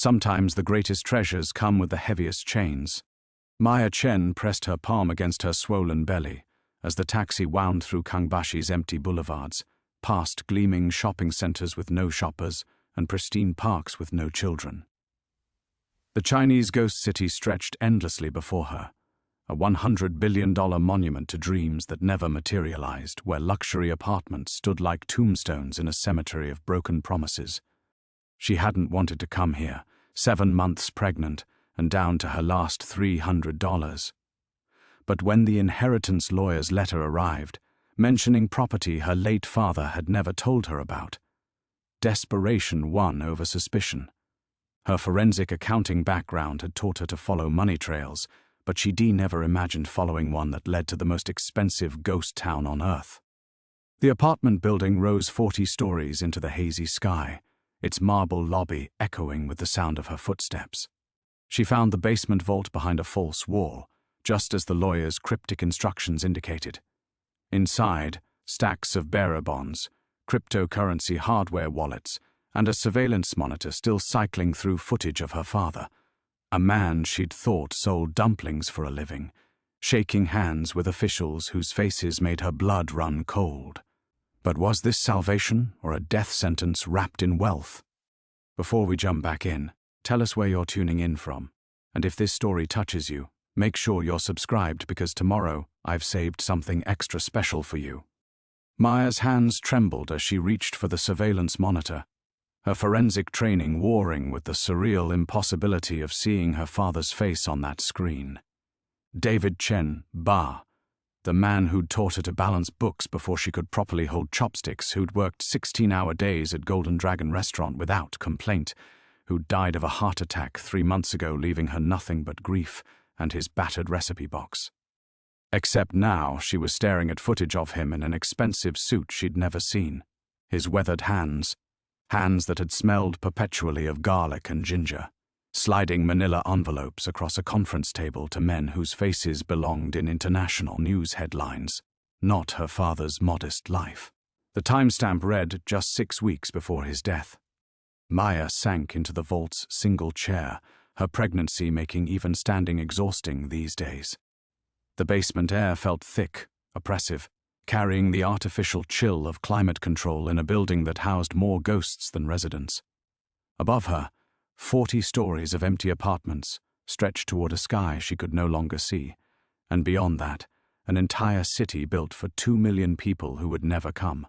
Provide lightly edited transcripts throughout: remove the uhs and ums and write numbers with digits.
Sometimes the greatest treasures come with the heaviest chains. Maya Chen pressed her palm against her swollen belly as the taxi wound through Kangbashi's empty boulevards, past gleaming shopping centers with no shoppers and pristine parks with no children. The Chinese ghost city stretched endlessly before her, a $100 billion monument to dreams that never materialized, where luxury apartments stood like tombstones in a cemetery of broken promises. She hadn't wanted to come here, 7 months pregnant and down to her last $300. But when the inheritance lawyer's letter arrived, mentioning property her late father had never told her about, desperation won over suspicion. Her forensic accounting background had taught her to follow money trails, but she'd never imagined following one that led to the most expensive ghost town on Earth. The apartment building rose 40 stories into the hazy sky, its marble lobby echoing with the sound of her footsteps. She found the basement vault behind a false wall, just as the lawyer's cryptic instructions indicated. Inside, stacks of bearer bonds, cryptocurrency hardware wallets, and a surveillance monitor still cycling through footage of her father, a man she'd thought sold dumplings for a living, shaking hands with officials whose faces made her blood run cold. But was this salvation or a death sentence wrapped in wealth? Before we jump back in, tell us where you're tuning in from, and if this story touches you, make sure you're subscribed because tomorrow I've saved something extra special for you. Maya's hands trembled as she reached for the surveillance monitor, her forensic training warring with the surreal impossibility of seeing her father's face on that screen. David Chen, Ba, the man who'd taught her to balance books before she could properly hold chopsticks, who'd worked 16-hour days at Golden Dragon restaurant without complaint, who'd died of a heart attack 3 months ago, leaving her nothing but grief and his battered recipe box. Except now she was staring at footage of him in an expensive suit she'd never seen, his weathered hands that had smelled perpetually of garlic and ginger, sliding manila envelopes across a conference table to men whose faces belonged in international news headlines, not her father's modest life. The timestamp read just 6 weeks before his death. Maya sank into the vault's single chair, her pregnancy making even standing exhausting these days. The basement air felt thick, oppressive, carrying the artificial chill of climate control in a building that housed more ghosts than residents. Above her, 40 stories of empty apartments stretched toward a sky she could no longer see, and beyond that, an entire city built for 2 million people who would never come.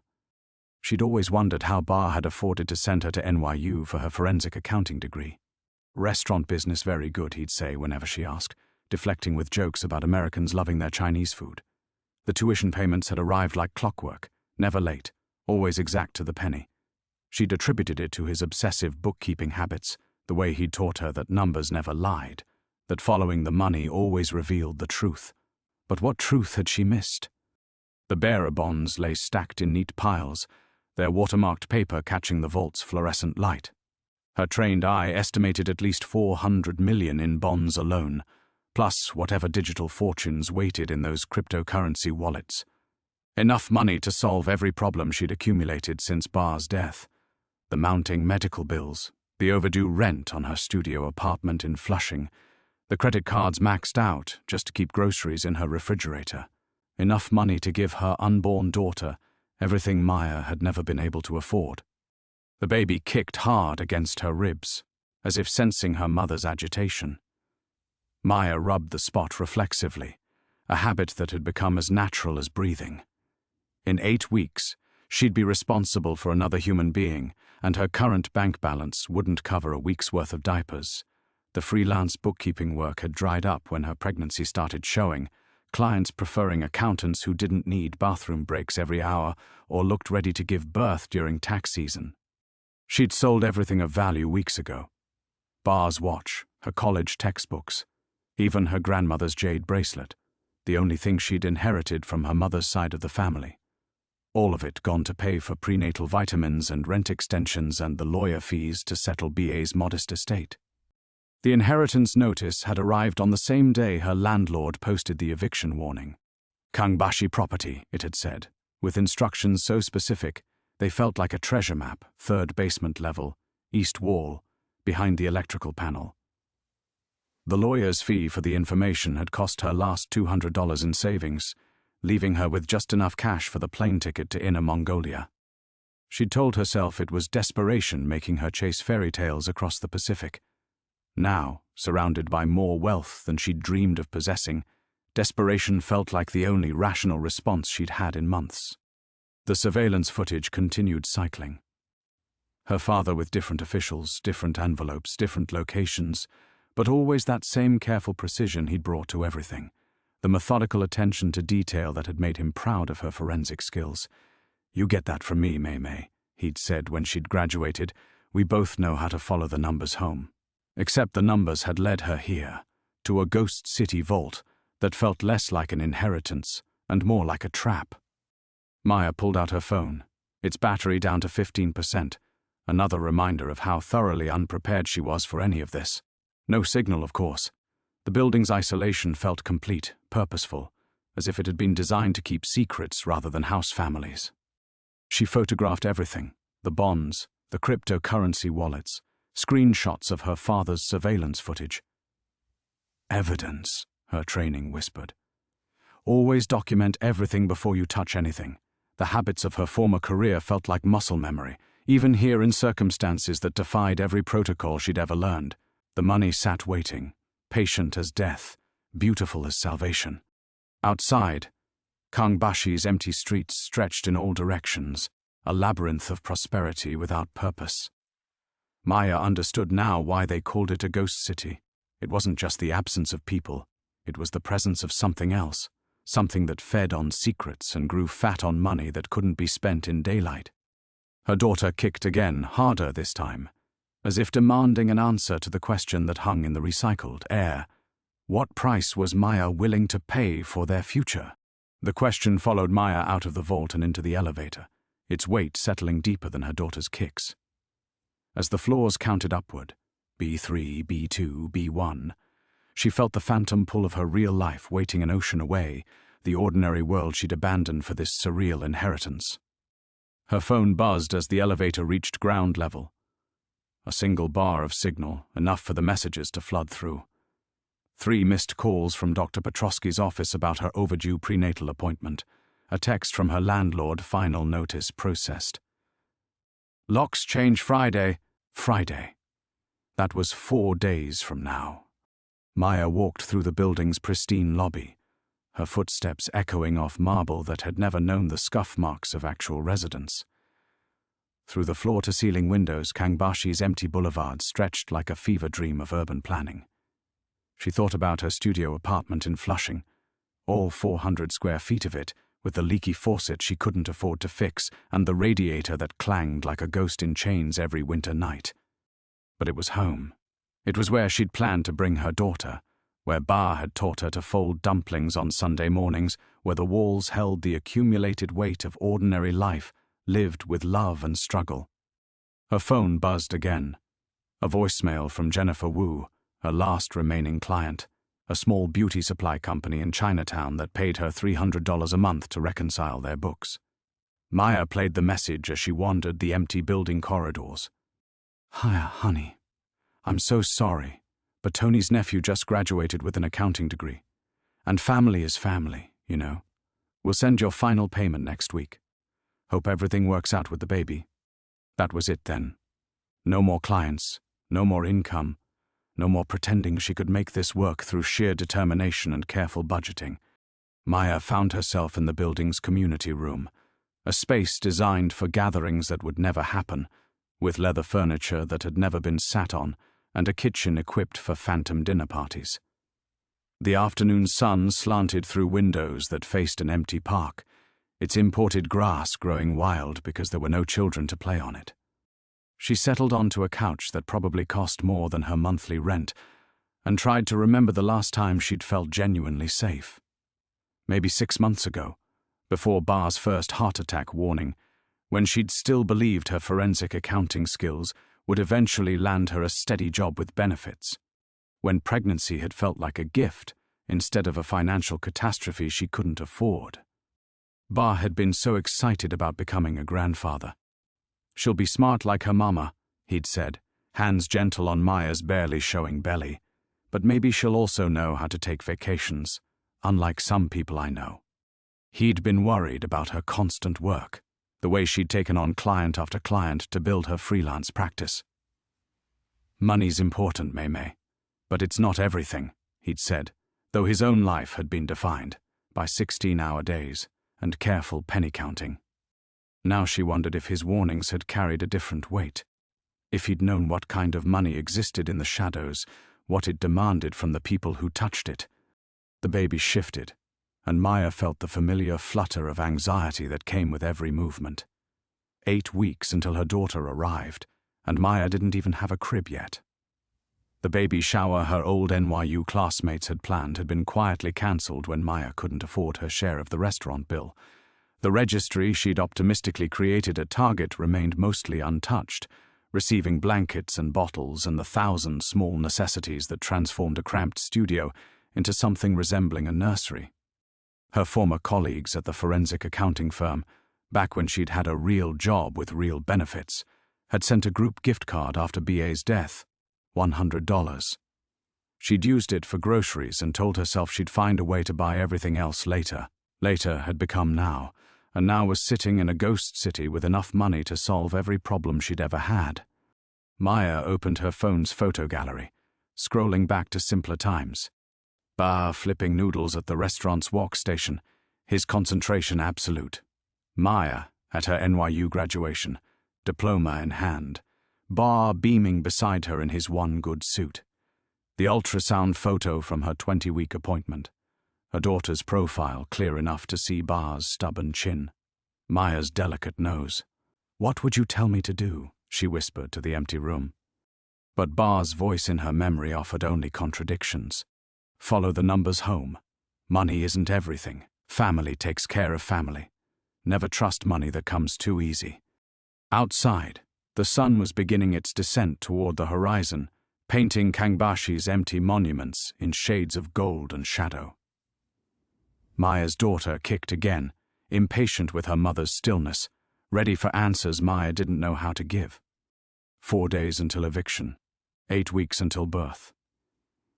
She'd always wondered how Ba had afforded to send her to NYU for her forensic accounting degree. Restaurant business very good, he'd say whenever she asked, deflecting with jokes about Americans loving their Chinese food. The tuition payments had arrived like clockwork, never late, always exact to the penny. She'd attributed it to his obsessive bookkeeping habits, the way he'd taught her that numbers never lied, that following the money always revealed the truth. But what truth had she missed? The bearer bonds lay stacked in neat piles, their watermarked paper catching the vault's fluorescent light. Her trained eye estimated at least 400 million in bonds alone, plus whatever digital fortunes waited in those cryptocurrency wallets. Enough money to solve every problem she'd accumulated since Ba's death. The mounting medical bills, the overdue rent on her studio apartment in Flushing, the credit cards maxed out just to keep groceries in her refrigerator. Enough money to give her unborn daughter everything Maya had never been able to afford. The baby kicked hard against her ribs, as if sensing her mother's agitation. Maya rubbed the spot reflexively, a habit that had become as natural as breathing. In 8 weeks, she'd be responsible for another human being, and her current bank balance wouldn't cover a week's worth of diapers. The freelance bookkeeping work had dried up when her pregnancy started showing, clients preferring accountants who didn't need bathroom breaks every hour or looked ready to give birth during tax season. She'd sold everything of value weeks ago. Ba's watch, her college textbooks, even her grandmother's jade bracelet, the only thing she'd inherited from her mother's side of the family. All of it gone to pay for prenatal vitamins and rent extensions and the lawyer fees to settle BA's modest estate. The inheritance notice had arrived on the same day her landlord posted the eviction warning. Kangbashi property, it had said, with instructions so specific they felt like a treasure map, 3rd basement level, east wall, behind the electrical panel. The lawyer's fee for the information had cost her last $200 in savings, leaving her with just enough cash for the plane ticket to Inner Mongolia. She'd told herself it was desperation making her chase fairy tales across the Pacific. Now, surrounded by more wealth than she'd dreamed of possessing, desperation felt like the only rational response she'd had in months. The surveillance footage continued cycling. Her father with different officials, different envelopes, different locations, but always that same careful precision he'd brought to everything, the methodical attention to detail that had made him proud of her forensic skills. "You get that from me, May," he'd said when she'd graduated. "We both know how to follow the numbers home." Except the numbers had led her here, to a ghost city vault that felt less like an inheritance and more like a trap. Maya pulled out her phone, its battery down to 15%, another reminder of how thoroughly unprepared she was for any of this. No signal, of course. The building's isolation felt complete, purposeful, as if it had been designed to keep secrets rather than house families. She photographed everything: the bonds, the cryptocurrency wallets, screenshots of her father's surveillance footage. "Evidence," her training whispered. "Always document everything before you touch anything." The habits of her former career felt like muscle memory, even here in circumstances that defied every protocol she'd ever learned. The money sat waiting, patient as death, beautiful as salvation. Outside, Kangbashi's empty streets stretched in all directions, a labyrinth of prosperity without purpose. Maya understood now why they called it a ghost city. It wasn't just the absence of people, it was the presence of something else, something that fed on secrets and grew fat on money that couldn't be spent in daylight. Her daughter kicked again, harder this time, as if demanding an answer to the question that hung in the recycled air. What price was Maya willing to pay for their future? The question followed Maya out of the vault and into the elevator, its weight settling deeper than her daughter's kicks. As the floors counted upward, B3, B2, B1, she felt the phantom pull of her real life waiting an ocean away, the ordinary world she'd abandoned for this surreal inheritance. Her phone buzzed as the elevator reached ground level. A single bar of signal, enough for the messages to flood through. 3 missed calls from Dr. Petrosky's office about her overdue prenatal appointment. A text from her landlord, final notice processed. "Locks change Friday." Friday. That was 4 days from now. Maya walked through the building's pristine lobby, her footsteps echoing off marble that had never known the scuff marks of actual residence. Through the floor-to-ceiling windows, Kangbashi's empty boulevard stretched like a fever dream of urban planning. She thought about her studio apartment in Flushing, all 400 square feet of it, with the leaky faucet she couldn't afford to fix and the radiator that clanged like a ghost in chains every winter night. But it was home. It was where she'd planned to bring her daughter, where Ba had taught her to fold dumplings on Sunday mornings, where the walls held the accumulated weight of ordinary life, lived with love and struggle. Her phone buzzed again. A voicemail from Jennifer Wu, her last remaining client, a small beauty supply company in Chinatown that paid her $300 a month to reconcile their books. Maya played the message as she wandered the empty building corridors. "Hiya, honey. I'm so sorry, but Tony's nephew just graduated with an accounting degree. And family is family, you know. We'll send your final payment next week. Hope everything works out with the baby." That was it then. No more clients, no more income, no more pretending she could make this work through sheer determination and careful budgeting. Maya found herself in the building's community room, a space designed for gatherings that would never happen, with leather furniture that had never been sat on, and a kitchen equipped for phantom dinner parties. The afternoon sun slanted through windows that faced an empty park, its imported grass growing wild because there were no children to play on it. She settled onto a couch that probably cost more than her monthly rent, and tried to remember the last time she'd felt genuinely safe. Maybe 6 months ago, before Ba's first heart attack warning, when she'd still believed her forensic accounting skills would eventually land her a steady job with benefits, when pregnancy had felt like a gift instead of a financial catastrophe she couldn't afford. Ba had been so excited about becoming a grandfather. "She'll be smart like her mama," he'd said, hands gentle on Maya's barely showing belly. But maybe she'll also know how to take vacations, unlike some people I know. He'd been worried about her constant work, the way she'd taken on client after client to build her freelance practice. Money's important, May, but it's not everything, he'd said, though his own life had been defined by 16-hour days and careful penny counting. Now she wondered if his warnings had carried a different weight, if he'd known what kind of money existed in the shadows, what it demanded from the people who touched it. The baby shifted, and Maya felt the familiar flutter of anxiety that came with every movement. 8 weeks until her daughter arrived, and Maya didn't even have a crib yet. The baby shower her old NYU classmates had planned had been quietly cancelled when Maya couldn't afford her share of the restaurant bill. The registry she'd optimistically created at Target remained mostly untouched, receiving blankets and bottles and the 1,000 small necessities that transformed a cramped studio into something resembling a nursery. Her former colleagues at the forensic accounting firm, back when she'd had a real job with real benefits, had sent a group gift card after BA's death, $100. She'd used it for groceries and told herself she'd find a way to buy everything else later. Later had become now, and now was sitting in a ghost city with enough money to solve every problem she'd ever had. Maya opened her phone's photo gallery, scrolling back to simpler times. Ba flipping noodles at the restaurant's walk station, his concentration absolute. Maya at her NYU graduation, diploma in hand. Ba beaming beside her in his one good suit. The ultrasound photo from her 20-week appointment. Her daughter's profile clear enough to see Ba's stubborn chin. Maya's delicate nose. "What would you tell me to do?" she whispered to the empty room. But Ba's voice in her memory offered only contradictions. Follow the numbers home. Money isn't everything. Family takes care of family. Never trust money that comes too easy. Outside, the sun was beginning its descent toward the horizon, painting Kangbashi's empty monuments in shades of gold and shadow. Maya's daughter kicked again, impatient with her mother's stillness, ready for answers Maya didn't know how to give. 4 days until eviction, 8 weeks until birth.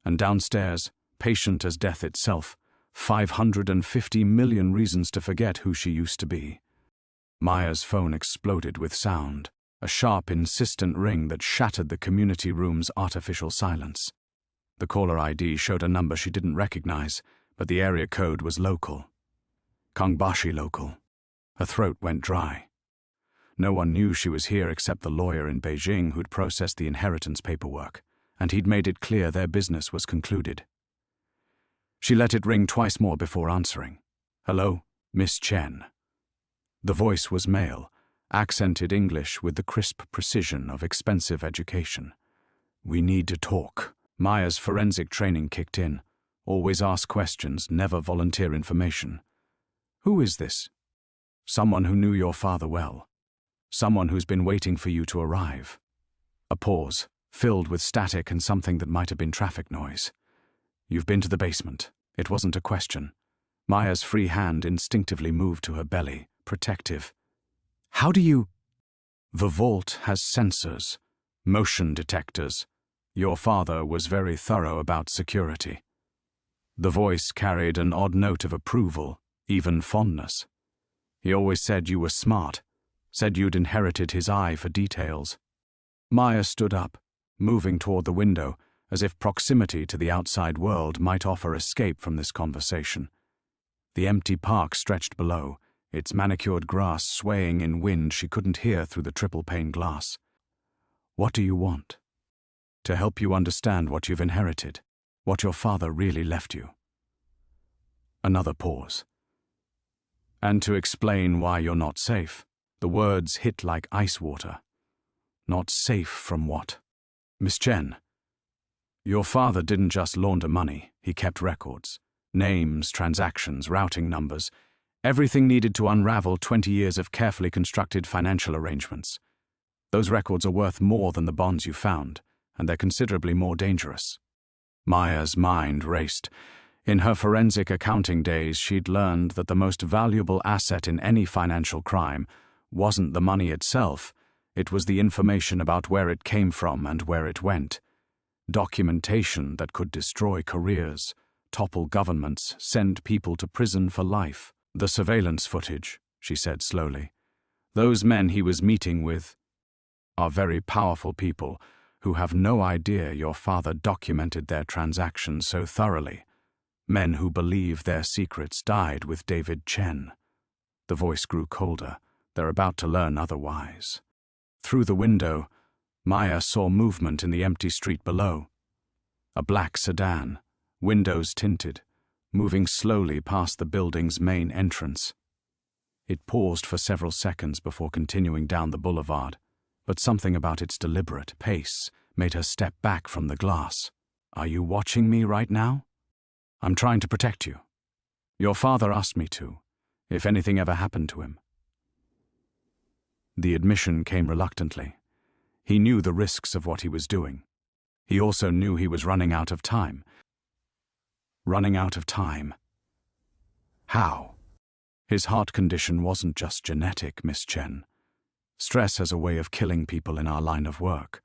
And downstairs, patient as death itself, 550 million reasons to forget who she used to be. Maya's phone exploded with sound, a sharp, insistent ring that shattered the community room's artificial silence. The caller ID showed a number she didn't recognize, but the area code was local. Kangbashi local. Her throat went dry. No one knew she was here except the lawyer in Beijing who'd processed the inheritance paperwork, and he'd made it clear their business was concluded. She let it ring twice more before answering. "Hello, Miss Chen." The voice was male, accented English with the crisp precision of expensive education. "We need to talk." Maya's forensic training kicked in. Always ask questions, never volunteer information. "Who is this?" "Someone who knew your father well. Someone who's been waiting for you to arrive." A pause, filled with static and something that might have been traffic noise. "You've been to the basement." It wasn't a question. Maya's free hand instinctively moved to her belly, protective. "How do you—" "The vault has sensors, motion detectors. Your father was very thorough about security." The voice carried an odd note of approval, even fondness. "He always said you were smart, said you'd inherited his eye for details." Maya stood up, moving toward the window, as if proximity to the outside world might offer escape from this conversation. The empty park stretched below, its manicured grass swaying in wind she couldn't hear through the triple-pane glass. "What do you want?" "To help you understand what you've inherited, what your father really left you." Another pause. "And to explain why you're not safe." The words hit like ice water. "Not safe from what?" "Miss Chen, your father didn't just launder money, he kept records. Names, transactions, routing numbers. Everything needed to unravel 20 years of carefully constructed financial arrangements. Those records are worth more than the bonds you found, and they're considerably more dangerous." Maya's mind raced. In her forensic accounting days, she'd learned that the most valuable asset in any financial crime wasn't the money itself, It was the information about where it came from and where it went. Documentation that could destroy careers, topple governments, send people to prison for life. The surveillance footage, she said slowly. Those men he was meeting with are very powerful people who have no idea your father documented their transactions so thoroughly. Men who believe their secrets died with David Chen. The voice grew colder. They're about to learn otherwise. Through the window, Maya saw movement in the empty street below. A black sedan, windows tinted, moving slowly past the building's main entrance. It paused for several seconds before continuing down the boulevard, but something about its deliberate pace made her step back from the glass. Are you watching me right now? I'm trying to protect you. Your father asked me to, if anything ever happened to him. The admission came reluctantly. He knew the risks of what he was doing. He also knew he was running out of time. Running out of time. How? His heart condition wasn't just genetic, Miss Chen. Stress has a way of killing people in our line of work.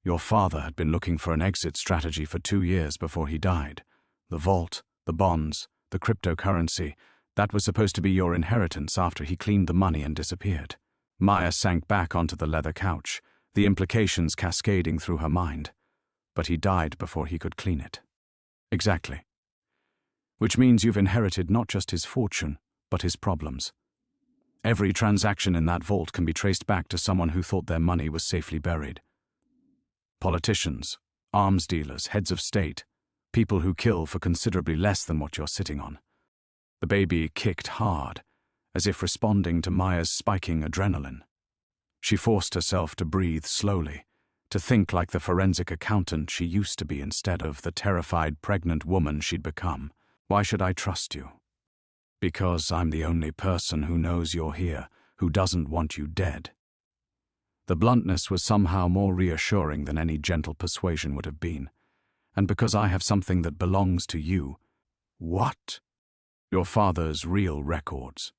Your father had been looking for an exit strategy for 2 years before he died. The vault, the bonds, the cryptocurrency, that was supposed to be your inheritance after he cleaned the money and disappeared. Maya sank back onto the leather couch, the implications cascading through her mind. But he died before he could clean it. Exactly. Which means you've inherited not just his fortune, but his problems. Every transaction in that vault can be traced back to someone who thought their money was safely buried. Politicians, arms dealers, heads of state, people who kill for considerably less than what you're sitting on. The baby kicked hard, as if responding to Maya's spiking adrenaline. She forced herself to breathe slowly, to think like the forensic accountant she used to be instead of the terrified pregnant woman she'd become. Why should I trust you? Because I'm the only person who knows you're here, who doesn't want you dead. The bluntness was somehow more reassuring than any gentle persuasion would have been. And because I have something that belongs to you. What? Your father's real records.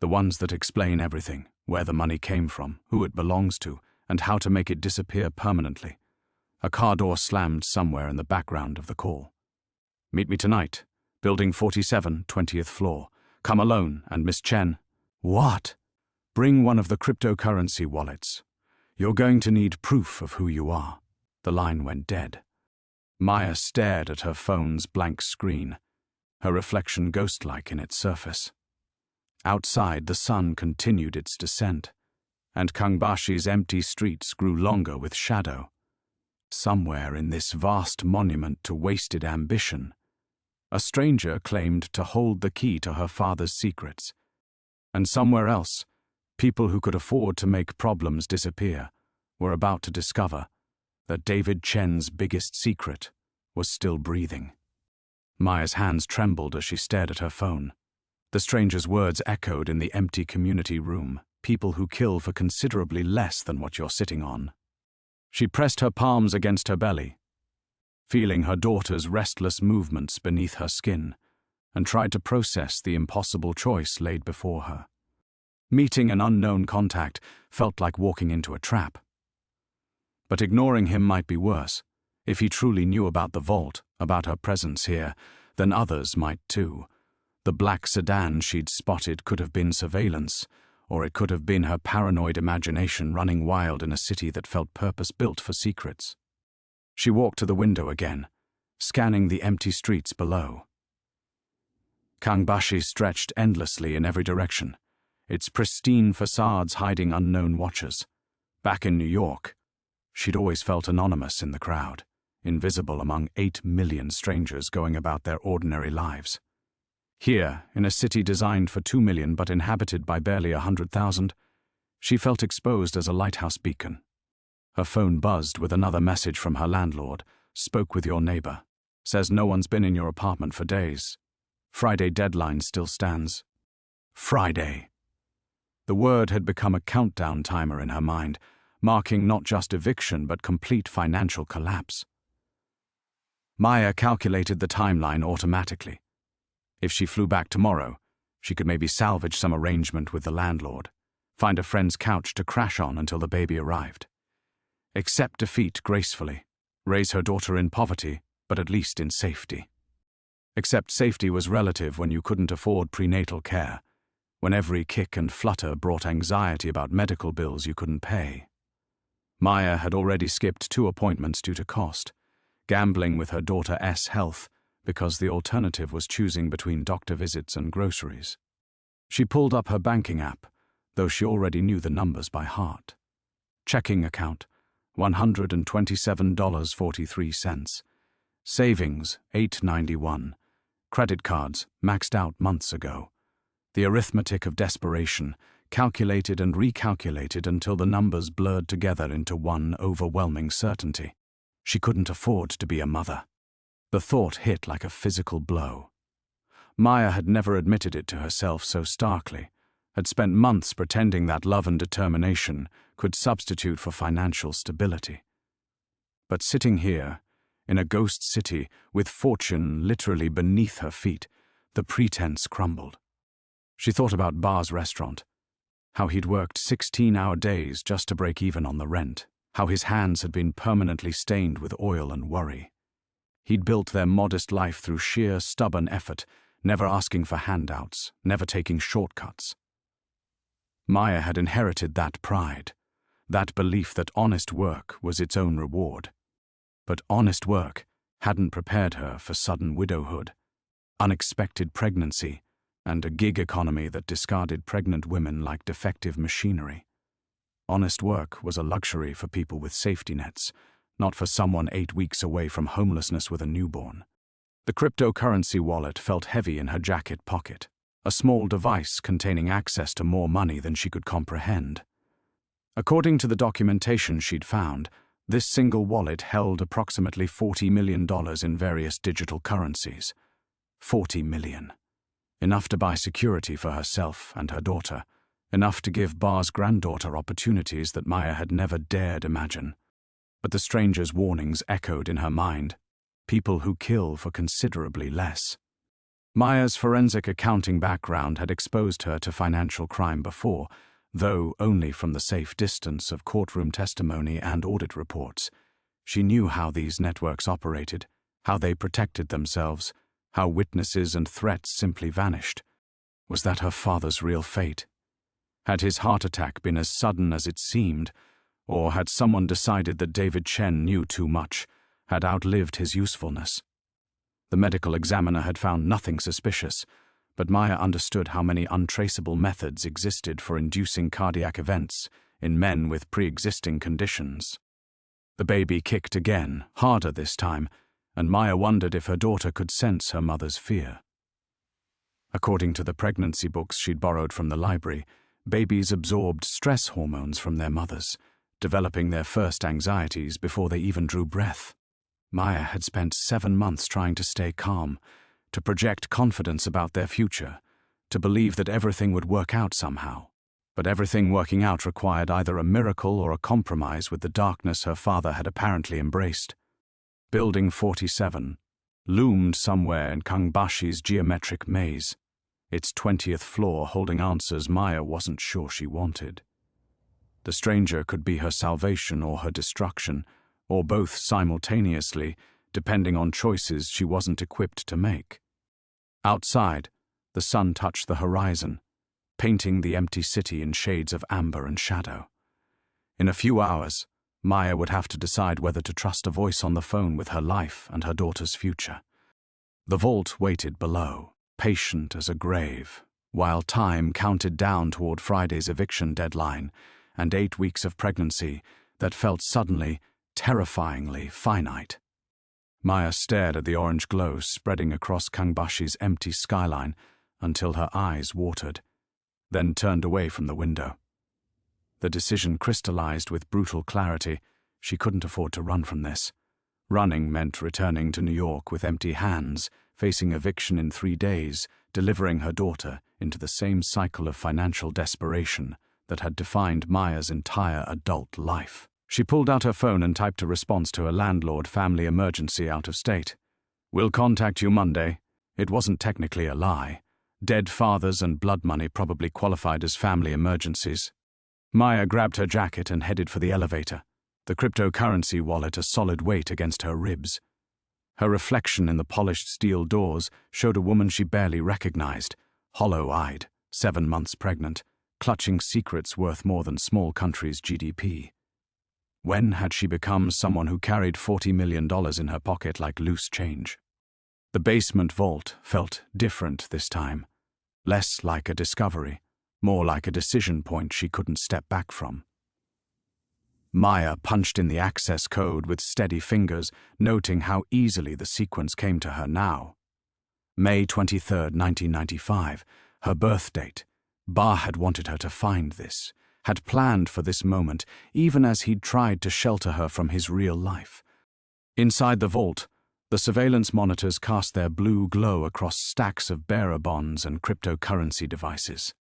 The ones that explain everything, where the money came from, who it belongs to, and how to make it disappear permanently. A car door slammed somewhere in the background of the call. Meet me tonight, Building 47, 20th floor. Come alone, and Miss Chen. What? Bring one of the cryptocurrency wallets. You're going to need proof of who you are. The line went dead. Maya stared at her phone's blank screen, her reflection ghost-like in its surface. Outside, the sun continued its descent, and Kangbashi's empty streets grew longer with shadow. Somewhere in this vast monument to wasted ambition, a stranger claimed to hold the key to her father's secrets. And somewhere else, people who could afford to make problems disappear were about to discover that David Chen's biggest secret was still breathing. Maya's hands trembled as she stared at her phone. The stranger's words echoed in the empty community room, people who kill for considerably less than what you're sitting on. She pressed her palms against her belly, feeling her daughter's restless movements beneath her skin, and tried to process the impossible choice laid before her. Meeting an unknown contact felt like walking into a trap. But ignoring him might be worse. If he truly knew about the vault, about her presence here, then others might too. The black sedan she'd spotted could have been surveillance, or it could have been her paranoid imagination running wild in a city that felt purpose-built for secrets. She walked to the window again, scanning the empty streets below. Kangbashi stretched endlessly in every direction, its pristine facades hiding unknown watchers. Back in New York, she'd always felt anonymous in the crowd, invisible among 8 million strangers going about their ordinary lives. Here, in a city designed for 2 million but inhabited by barely 100,000, she felt exposed as a lighthouse beacon. Her phone buzzed with another message from her landlord. Spoke with your neighbor. Says no one's been in your apartment for days. Friday deadline still stands. Friday. The word had become a countdown timer in her mind, marking not just eviction but complete financial collapse. Maya calculated the timeline automatically. If she flew back tomorrow, she could maybe salvage some arrangement with the landlord. find a friend's couch to crash on until the baby arrived. Accept defeat gracefully, raise her daughter in poverty, but at least in safety. Except safety was relative when you couldn't afford prenatal care, when every kick and flutter brought anxiety about medical bills you couldn't pay. Maya had already skipped 2 appointments due to cost, gambling with her daughter's health because the alternative was choosing between doctor visits and groceries. She pulled up her banking app, though she already knew the numbers by heart. Checking account, $127.43. Savings, $8.91. Credit cards, maxed out months ago. The arithmetic of desperation, calculated and recalculated until the numbers blurred together into one overwhelming certainty. She couldn't afford to be a mother. The thought hit like a physical blow. Maya had never admitted it to herself so starkly, had spent months pretending that love and determination could substitute for financial stability. But sitting here, in a ghost city with fortune literally beneath her feet, the pretense crumbled. She thought about Bar's restaurant, how he'd worked 16-hour days just to break even on the rent, how his hands had been permanently stained with oil and worry. He'd built their modest life through sheer stubborn effort, never asking for handouts, never taking shortcuts. Maya had inherited that pride, that belief that honest work was its own reward. But honest work hadn't prepared her for sudden widowhood, unexpected pregnancy, and a gig economy that discarded pregnant women like defective machinery. Honest work was a luxury for people with safety nets, not for someone 8 weeks away from homelessness with a newborn. The cryptocurrency wallet felt heavy in her jacket pocket, a small device containing access to more money than she could comprehend. According to the documentation she'd found, this single wallet held approximately $40 million in various digital currencies. $40 million. Enough to buy security for herself and her daughter, enough to give Bar's granddaughter opportunities that Maya had never dared imagine. But the stranger's warnings echoed in her mind. People who kill for considerably less. Maya's forensic accounting background had exposed her to financial crime before, though only from the safe distance of courtroom testimony and audit reports. She knew how these networks operated, how they protected themselves, how witnesses and threats simply vanished. Was that her father's real fate? Had his heart attack been as sudden as it seemed, or had someone decided that David Chen knew too much, had outlived his usefulness? The medical examiner had found nothing suspicious, but Maya understood how many untraceable methods existed for inducing cardiac events in men with pre-existing conditions. The baby kicked again, harder this time, and Maya wondered if her daughter could sense her mother's fear. According to the pregnancy books she'd borrowed from the library, babies absorbed stress hormones from their mothers, developing their first anxieties before they even drew breath. Maya had spent 7 months trying to stay calm, to project confidence about their future, to believe that everything would work out somehow. But everything working out required either a miracle or a compromise with the darkness her father had apparently embraced. Building 47 loomed somewhere in Kangbashi's geometric maze, its 20th floor holding answers Maya wasn't sure she wanted. The stranger could be her salvation or her destruction, or both simultaneously, depending on choices she wasn't equipped to make. Outside, the sun touched the horizon, painting the empty city in shades of amber and shadow. In a few hours, Maya would have to decide whether to trust a voice on the phone with her life and her daughter's future. The vault waited below, patient as a grave, while time counted down toward Friday's eviction deadline and 8 weeks of pregnancy that felt suddenly, terrifyingly finite. Maya stared at the orange glow spreading across Kangbashi's empty skyline until her eyes watered, then turned away from the window. The decision crystallized with brutal clarity. She couldn't afford to run from this. Running meant returning to New York with empty hands, facing eviction in 3 days, delivering her daughter into the same cycle of financial desperation that had defined Maya's entire adult life. She pulled out her phone and typed a response to a landlord family emergency out of state. "We'll contact you Monday." It wasn't technically a lie. Dead fathers and blood money probably qualified as family emergencies, Maya grabbed her jacket and headed for the elevator, the cryptocurrency wallet a solid weight against her ribs. Her reflection in the polished steel doors showed a woman she barely recognized, hollow-eyed, 7 months pregnant, clutching secrets worth more than small countries' GDP. When had she become someone who carried $40 million in her pocket like loose change? The basement vault felt different this time, less like a discovery, more like a decision point she couldn't step back from. Maya punched in the access code with steady fingers, noting how easily the sequence came to her now. May 23, 1995, her birth date. Ba had wanted her to find this, had planned for this moment, even as he'd tried to shelter her from his real life. Inside the vault, the surveillance monitors cast their blue glow across stacks of bearer bonds and cryptocurrency devices.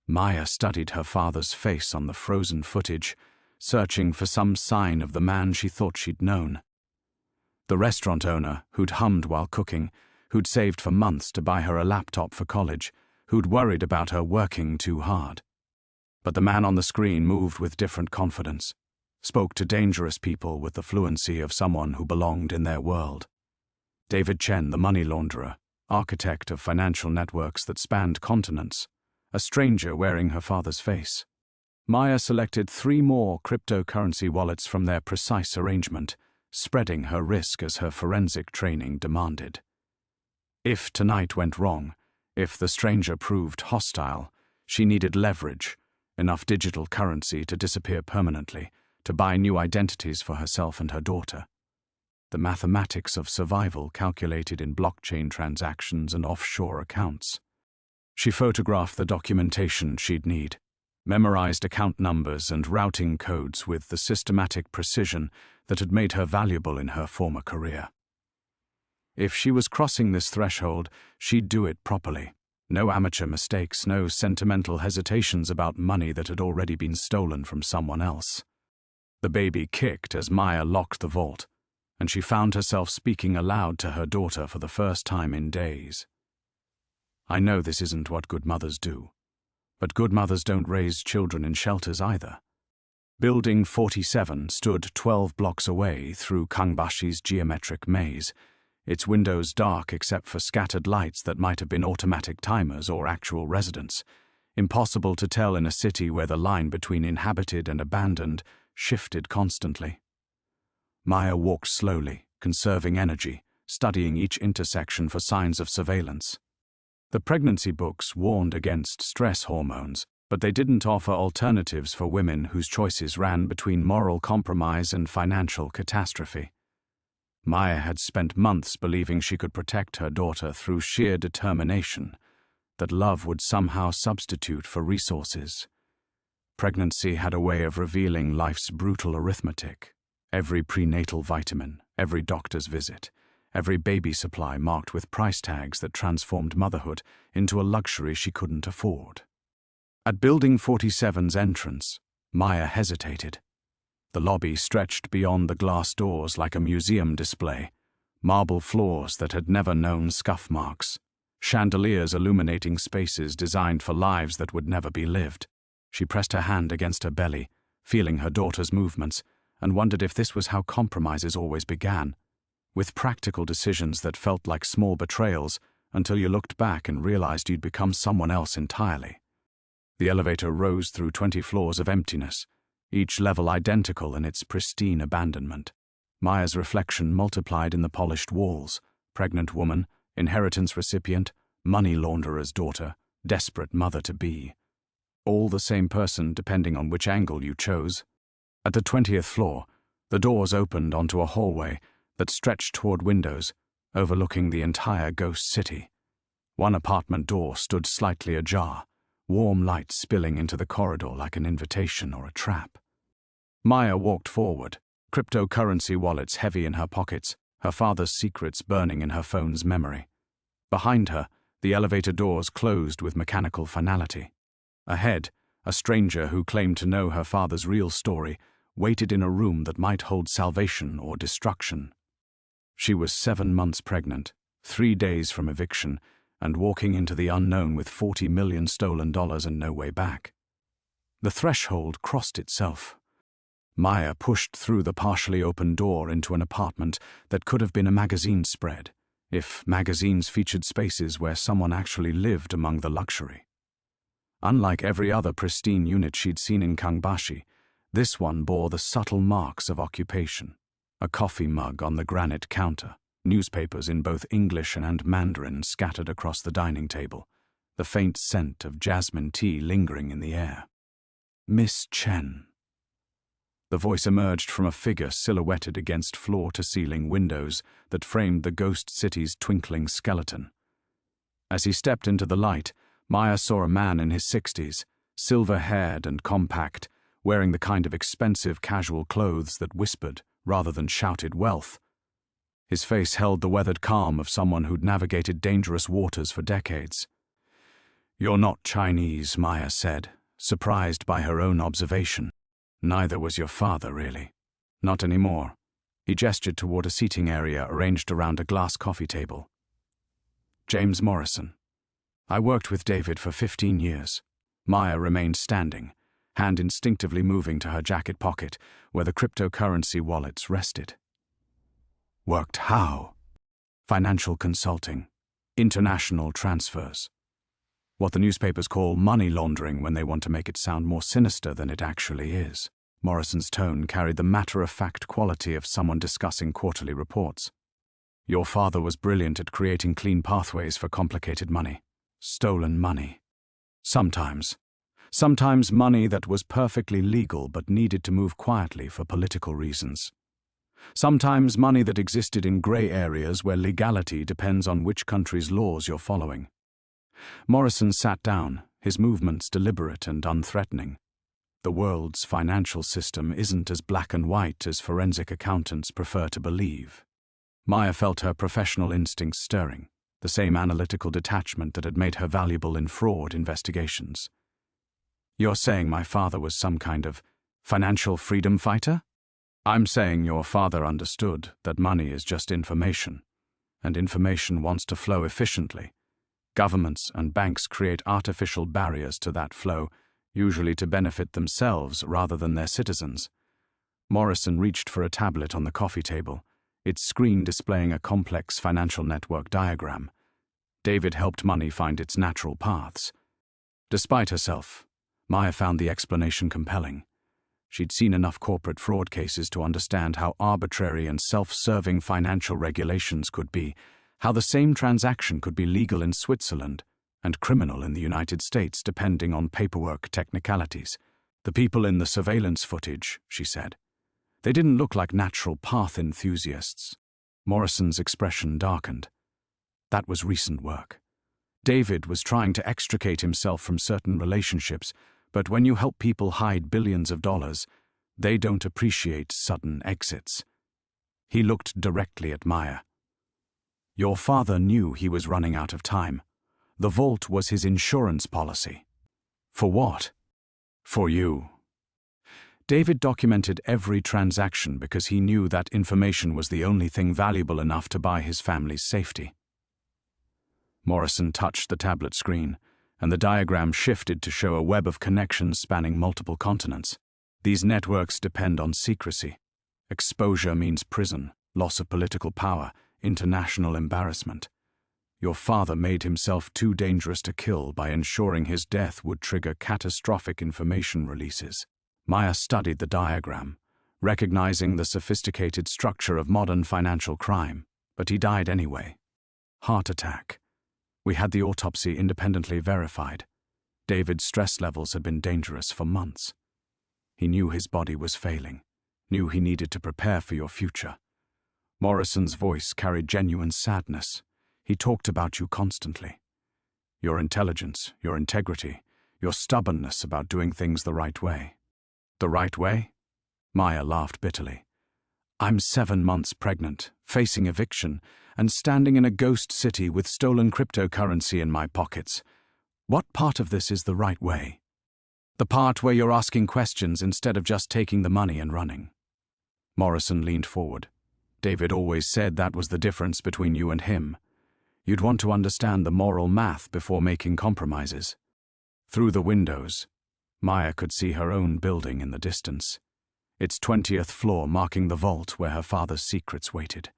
Maya studied her father's face on the frozen footage, searching for some sign of the man she thought she'd known. The restaurant owner who'd hummed while cooking, who'd saved for months to buy her a laptop for college, who'd worried about her working too hard. But the man on the screen moved with different confidence, spoke to dangerous people with the fluency of someone who belonged in their world. David Chen, the money launderer, architect of financial networks that spanned continents, a stranger wearing her father's face. Maya selected 3 more cryptocurrency wallets from their precise arrangement, spreading her risk as her forensic training demanded. If tonight went wrong, if the stranger proved hostile, she needed leverage, enough digital currency to disappear permanently, to buy new identities for herself and her daughter. The mathematics of survival calculated in blockchain transactions and offshore accounts. She photographed the documentation she'd need, memorized account numbers and routing codes with the systematic precision that had made her valuable in her former career. If she was crossing this threshold, she'd do it properly. No amateur mistakes, no sentimental hesitations about money that had already been stolen from someone else. The baby kicked as Maya locked the vault, and she found herself speaking aloud to her daughter for the first time in days. I know this isn't what good mothers do, but good mothers don't raise children in shelters either. Building 47 stood 12 blocks away through Kangbashi's geometric maze, its windows dark except for scattered lights that might have been automatic timers or actual residents, impossible to tell in a city where the line between inhabited and abandoned shifted constantly. Maya walked slowly, conserving energy, studying each intersection for signs of surveillance. The pregnancy books warned against stress hormones, but they didn't offer alternatives for women whose choices ran between moral compromise and financial catastrophe. Maya had spent months believing she could protect her daughter through sheer determination, that love would somehow substitute for resources. Pregnancy had a way of revealing life's brutal arithmetic. Every prenatal vitamin, every doctor's visit, every baby supply marked with price tags that transformed motherhood into a luxury she couldn't afford. At Building 47's entrance, Maya hesitated. The lobby stretched beyond the glass doors like a museum display, marble floors that had never known scuff marks, chandeliers illuminating spaces designed for lives that would never be lived. She pressed her hand against her belly, feeling her daughter's movements, and wondered if this was how compromises always began, with practical decisions that felt like small betrayals until you looked back and realized you'd become someone else entirely. The elevator rose through 20 floors of emptiness, each level identical in its pristine abandonment. Maya's reflection multiplied in the polished walls: pregnant woman, inheritance recipient, money launderer's daughter, desperate mother-to-be. All the same person depending on which angle you chose. At the 20th floor, the doors opened onto a hallway that stretched toward windows, overlooking the entire ghost city. One apartment door stood slightly ajar, warm light spilling into the corridor like an invitation or a trap. Maya walked forward, cryptocurrency wallets heavy in her pockets, her father's secrets burning in her phone's memory. Behind her, the elevator doors closed with mechanical finality. Ahead, a stranger who claimed to know her father's real story waited in a room that might hold salvation or destruction. She was 7 months pregnant, 3 days from eviction, and walking into the unknown with $40 million stolen and no way back. The threshold crossed itself. Maya pushed through the partially open door into an apartment that could have been a magazine spread, if magazines featured spaces where someone actually lived among the luxury. Unlike every other pristine unit she'd seen in Kangbashi, this one bore the subtle marks of occupation. A coffee mug on the granite counter, newspapers in both English and Mandarin scattered across the dining table, the faint scent of jasmine tea lingering in the air. "Miss Chen." The voice emerged from a figure silhouetted against floor-to-ceiling windows that framed the ghost city's twinkling skeleton. As he stepped into the light, Maya saw a man in his 60s, silver-haired and compact, wearing the kind of expensive casual clothes that whispered rather than shouted wealth. His face held the weathered calm of someone who'd navigated dangerous waters for decades. "You're not Chinese," Maya said, surprised by her own observation. "Neither was your father, really. Not anymore." He gestured toward a seating area arranged around a glass coffee table. "James Morrison. I worked with David for 15 years. Maya remained standing, hand instinctively moving to her jacket pocket where the cryptocurrency wallets rested. "Worked how?" "Financial consulting. International transfers. What the newspapers call money laundering when they want to make it sound more sinister than it actually is." Morrison's tone carried the matter-of-fact quality of someone discussing quarterly reports. "Your father was brilliant at creating clean pathways for complicated money. Stolen money. Sometimes money that was perfectly legal but needed to move quietly for political reasons. Sometimes money that existed in grey areas where legality depends on which country's laws you're following." Morrison sat down, his movements deliberate and unthreatening. The world's financial system isn't as black and white as forensic accountants prefer to believe. Maya felt her professional instincts stirring, the same analytical detachment that had made her valuable in fraud investigations. "You're saying my father was some kind of financial freedom fighter?" "I'm saying your father understood that money is just information, and information wants to flow efficiently. Governments and banks create artificial barriers to that flow, usually to benefit themselves rather than their citizens." Morrison reached for a tablet on the coffee table, its screen displaying a complex financial network diagram. David helped money find its natural paths. Despite herself, Maya found the explanation compelling. She'd seen enough corporate fraud cases to understand how arbitrary and self-serving financial regulations could be, how the same transaction could be legal in Switzerland and criminal in the United States depending on paperwork technicalities. "The people in the surveillance footage," she said. "They didn't look like natural path enthusiasts." Morrison's expression darkened. That was recent work. David was trying to extricate himself from certain relationships, but when you help people hide billions of dollars, they don't appreciate sudden exits. He looked directly at Maya. "Your father knew he was running out of time. The vault was his insurance policy." "For what?" "For you." David documented every transaction because he knew that information was the only thing valuable enough to buy his family's safety. Morrison touched the tablet screen, and the diagram shifted to show a web of connections spanning multiple continents. "These networks depend on secrecy. Exposure means prison, loss of political power, international embarrassment. Your father made himself too dangerous to kill by ensuring his death would trigger catastrophic information releases." Maya studied the diagram, recognizing the sophisticated structure of modern financial crime, but he died anyway. Heart attack. We had the autopsy independently verified. David's stress levels had been dangerous for months. He knew his body was failing, knew he needed to prepare for your future. Morrison's voice carried genuine sadness. He talked about you constantly. Your intelligence, your integrity, your stubbornness about doing things the right way. "The right way?" Maya laughed bitterly. "I'm 7 months pregnant, facing eviction, and standing in a ghost city with stolen cryptocurrency in my pockets. What part of this is the right way?" "The part where you're asking questions instead of just taking the money and running." Morrison leaned forward. "David always said that was the difference between you and him. You'd want to understand the moral math before making compromises." Through the windows, Maya could see her own building in the distance, its 20th floor marking the vault where her father's secrets waited.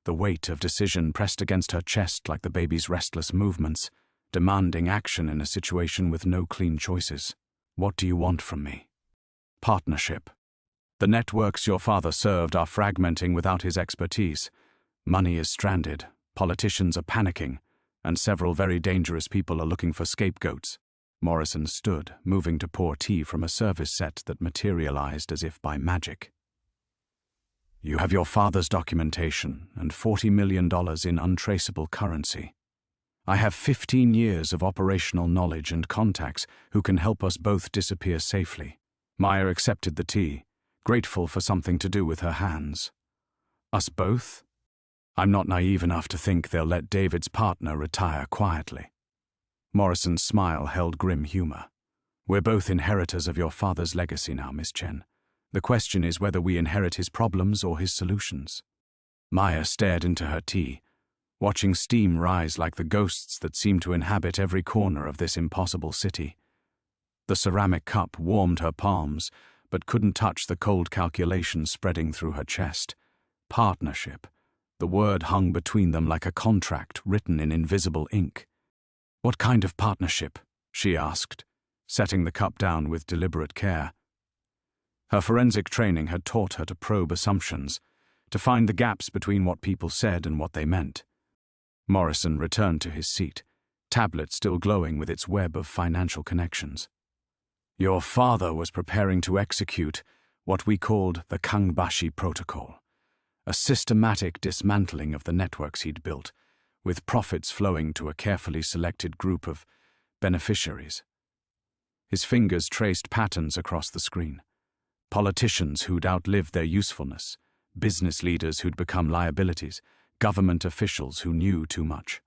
The weight of decision pressed against her chest like the baby's restless movements, demanding action in a situation with no clean choices. What do you want from me? Partnership. The networks your father served are fragmenting without his expertise. Money is stranded, politicians are panicking, and several very dangerous people are looking for scapegoats. Morrison stood, moving to pour tea from a service set that materialized as if by magic. You have your father's documentation and $40 million in untraceable currency. I have 15 years of operational knowledge and contacts who can help us both disappear safely. Maya accepted the tea, grateful for something to do with her hands. Us both? I'm not naive enough to think they'll let David's partner retire quietly. Morrison's smile held grim humor. We're both inheritors of your father's legacy now, Miss Chen. The question is whether we inherit his problems or his solutions. Maya stared into her tea, watching steam rise like the ghosts that seemed to inhabit every corner of this impossible city. The ceramic cup warmed her palms, but couldn't touch the cold calculation spreading through her chest. Partnership. The word hung between them like a contract written in invisible ink. What kind of partnership? She asked, setting the cup down with deliberate care. Her forensic training had taught her to probe assumptions, to find the gaps between what people said and what they meant. Morrison returned to his seat, tablet still glowing with its web of financial connections. Your father was preparing to execute what we called the Kangbashi Protocol, a systematic dismantling of the networks he'd built, with profits flowing to a carefully selected group of beneficiaries. His fingers traced patterns across the screen. Politicians who'd outlived their usefulness, business leaders who'd become liabilities, government officials who knew too much.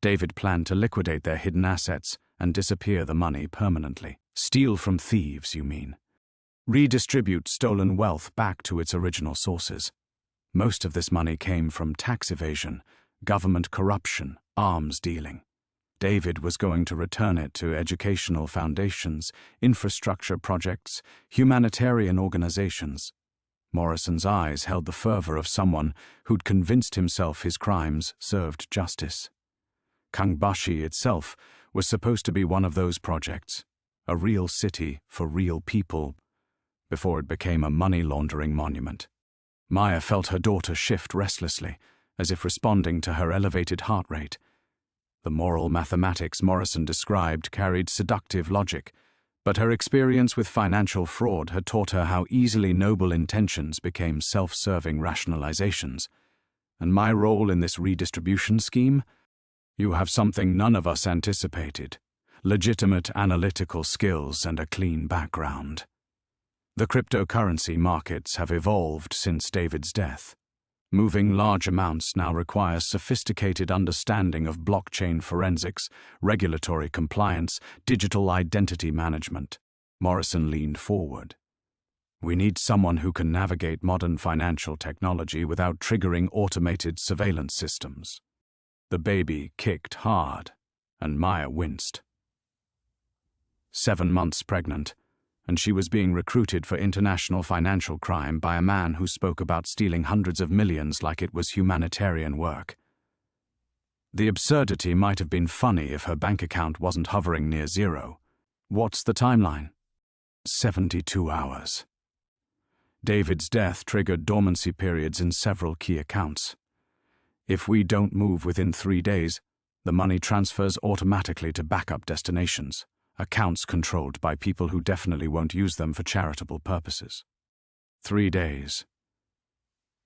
David planned to liquidate their hidden assets and disappear the money permanently. Steal from thieves, you mean? Redistribute stolen wealth back to its original sources. Most of this money came from tax evasion, government corruption, arms dealing. David was going to return it to educational foundations, infrastructure projects, humanitarian organizations. Morrison's eyes held the fervor of someone who'd convinced himself his crimes served justice. Kangbashi itself was supposed to be one of those projects, a real city for real people, before it became a money-laundering monument. Maya felt her daughter shift restlessly, as if responding to her elevated heart rate. The moral mathematics Morrison described carried seductive logic, but her experience with financial fraud had taught her how easily noble intentions became self-serving rationalizations. And my role in this redistribution scheme? You have something none of us anticipated: legitimate analytical skills and a clean background. The cryptocurrency markets have evolved since David's death. Moving large amounts now requires sophisticated understanding of blockchain forensics, regulatory compliance, digital identity management. Morrison leaned forward. We need someone who can navigate modern financial technology without triggering automated surveillance systems. The baby kicked hard, and Maya winced. 7 months pregnant, and she was being recruited for international financial crime by a man who spoke about stealing hundreds of millions like it was humanitarian work. The absurdity might have been funny if her bank account wasn't hovering near zero. What's the timeline? 72 hours. David's death triggered dormancy periods in several key accounts. If we don't move within 3 days, the money transfers automatically to backup destinations, accounts controlled by people who definitely won't use them for charitable purposes. 3 days.